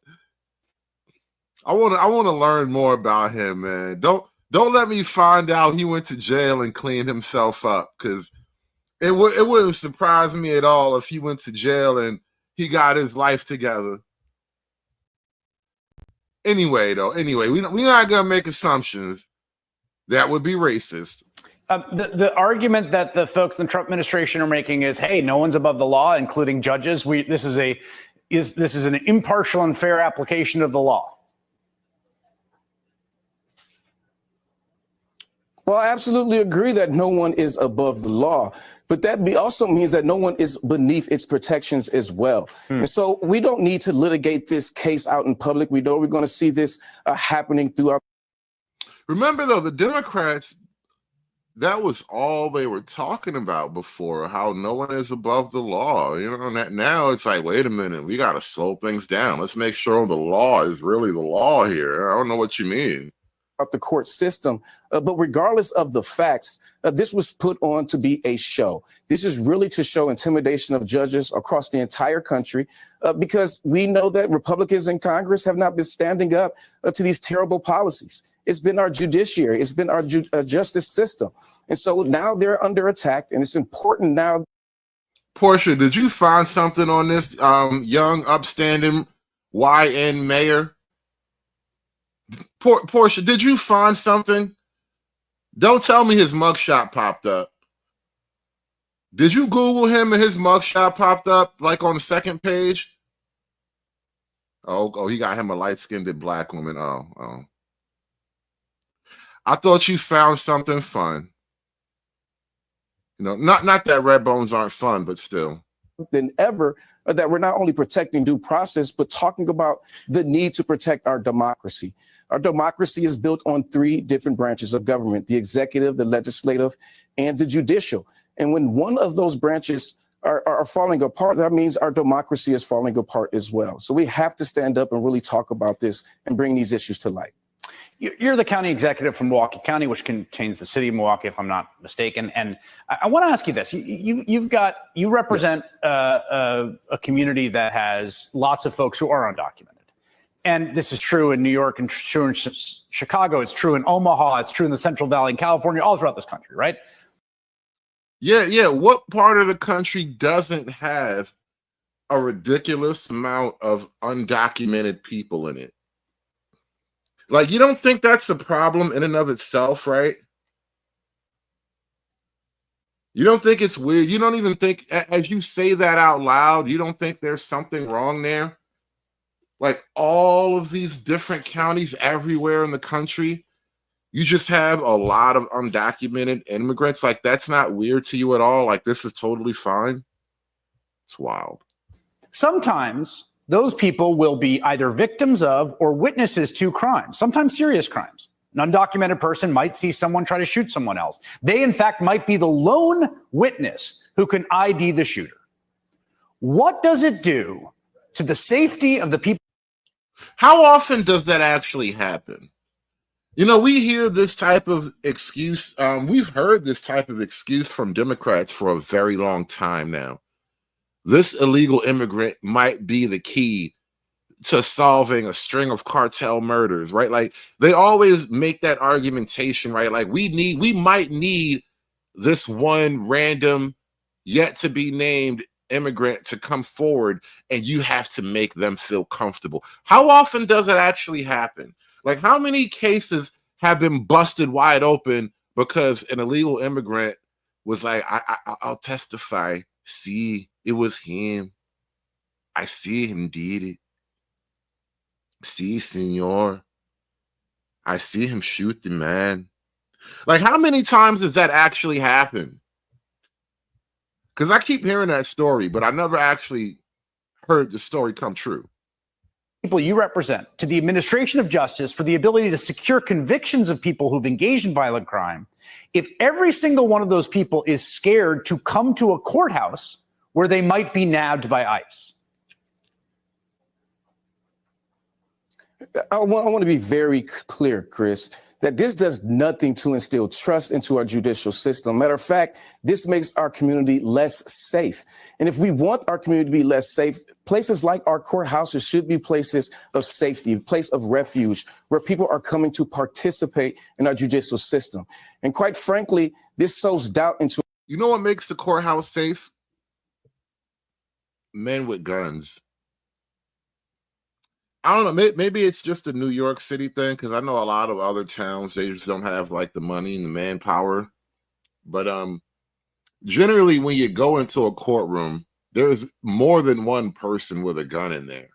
I want to learn more about him, man. Don't let me find out he went to jail and cleaned himself up, because it wouldn't surprise me at all if he went to jail and he got his life together. Anyway, we're not gonna make assumptions. That would be racist. The argument that the folks in the Trump administration are making is, hey, no one's above the law, including judges. This is an impartial and fair application of the law. Well, I absolutely agree that no one is above the law, but that also means that no one is beneath its protections as well. And so we don't need to litigate this case out in public. We know we're going to see this happening throughout. Remember, though, the Democrats, that was all they were talking about before, how no one is above the law. You know, and now it's like, wait a minute, we got to slow things down. Let's make sure the law is really the law here. I don't know what you mean. The court system. But regardless of the facts, this was put on to be a show. This is really to show intimidation of judges across the entire country, because we know that Republicans in Congress have not been standing up to these terrible policies. It's been our judiciary. It's been our justice system. And so now they're under attack, and it's important now. Portia, did you find something on this young, upstanding YN mayor? Portia, did you find something? Don't tell me his mugshot popped up. Did you Google him and his mugshot popped up like on the second page? Oh, he got him a light-skinned black woman. Oh. I thought you found something fun. You know, not that red bones aren't fun, but still. Than ever, that we're not only protecting due process, but talking about the need to protect our democracy. Our democracy is built on 3 different branches of government: the executive, the legislative, and the judicial. And when one of those branches are falling apart, that means our democracy is falling apart as well. So we have to stand up and really talk about this and bring these issues to light. You're the county executive from Milwaukee County, which contains the city of Milwaukee, if I'm not mistaken. And I want to ask you this: you represent a community that has lots of folks who are undocumented, and this is true in New York, and true in Chicago. It's true in Omaha. It's true in the Central Valley in California, all throughout this country, right? Yeah. What part of the country doesn't have a ridiculous amount of undocumented people in it? Like, you don't think that's a problem in and of itself, right? You don't think it's weird? You don't even think, as you say that out loud, you don't think there's something wrong there? Like, all of these different counties everywhere in the country, you just have a lot of undocumented immigrants. Like, that's not weird to you at all? Like, this is totally fine? It's wild. Sometimes those people will be either victims of or witnesses to crimes, sometimes serious crimes. An undocumented person might see someone try to shoot someone else. They, in fact, might be the lone witness who can ID the shooter. What does it do to the safety of the people? How often does that actually happen? You know, we hear this type of excuse. We've heard this type of excuse from Democrats for a very long time now. This illegal immigrant might be the key to solving a string of cartel murders, right? Like, they always make that argumentation, right? Like, we might need this one random, yet to be named immigrant to come forward, and you have to make them feel comfortable. How often does it actually happen? Like, how many cases have been busted wide open because an illegal immigrant was like, I'll testify. See, it was him. I see him did it. See, senor. I see him shoot the man. Like, how many times does that actually happen? Because I keep hearing that story, but I never actually heard the story come true. People you represent, to the administration of justice, for the ability to secure convictions of people who've engaged in violent crime, if every single one of those people is scared to come to a courthouse where they might be nabbed by ICE? I want to be very clear, Chris, that this does nothing to instill trust into our judicial system. Matter of fact, this makes our community less safe. And if we want our community to be less safe, places like our courthouses should be places of safety, a place of refuge where people are coming to participate in our judicial system. And quite frankly, this sows doubt into. You know what makes the courthouse safe? Men with guns. I don't know. Maybe it's just a New York City thing, because I know a lot of other towns, they just don't have like the money and the manpower. But generally, when you go into a courtroom, there's more than one person with a gun in there.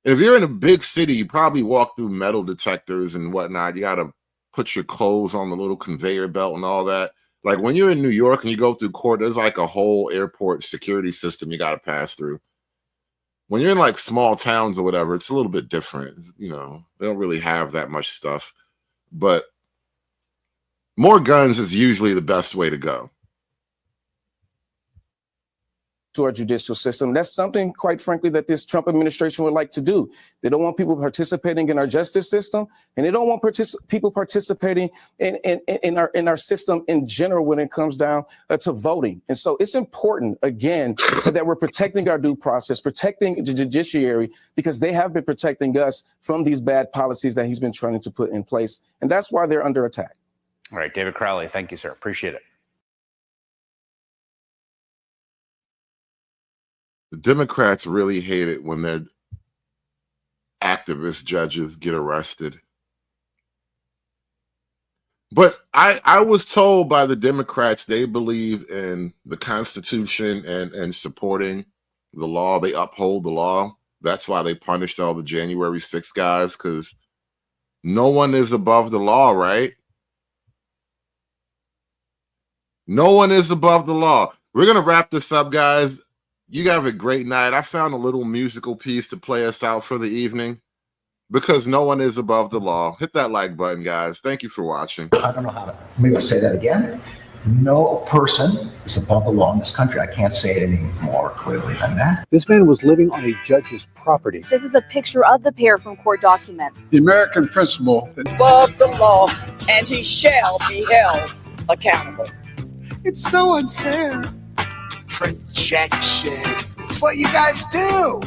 If you're in a big city, you probably walk through metal detectors and whatnot. You got to put your clothes on the little conveyor belt and all that. Like when you're in New York and you go through court, there's like a whole airport security system you got to pass through. When you're in like small towns or whatever, it's a little bit different. You know, they don't really have that much stuff, but more guns is usually the best way to go. To our judicial system. That's something, quite frankly, that this Trump administration would like to do. They don't want people participating in our justice system, and they don't want people participating in our system in general when it comes down to voting. And so it's important, again, that we're protecting our due process, protecting the judiciary, because they have been protecting us from these bad policies that he's been trying to put in place. And that's why they're under attack. All right, David Crowley, thank you, sir. Appreciate it. The Democrats really hate it when their activist judges get arrested. But I was told by the Democrats they believe in the Constitution and supporting the law. They uphold the law. That's why they punished all the January 6th guys, because no one is above the law, right? No one is above the law. We're going to wrap this up, guys. You have a great night. I found a little musical piece to play us out for the evening, because no one is above the law. Hit that like button, guys. Thank you for watching. I don't know how to, maybe I'll say that again. No person is above the law in this country. I can't say it any more clearly than that. This man was living on a judge's property. This is a picture of the pair from court documents. The American principle. Above the law, and he shall be held accountable. It's so unfair. Projection. It's what you guys do.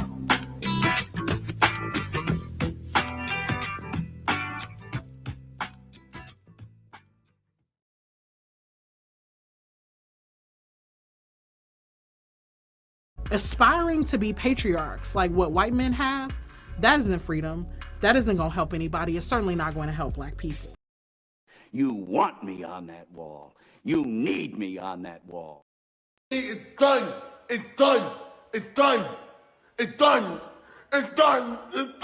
Aspiring to be patriarchs like what white men have, that isn't freedom. That isn't going to help anybody. It's certainly not going to help black people. You want me on that wall. You need me on that wall. It's done. It's done. It's done. It's done. It's done. It's done.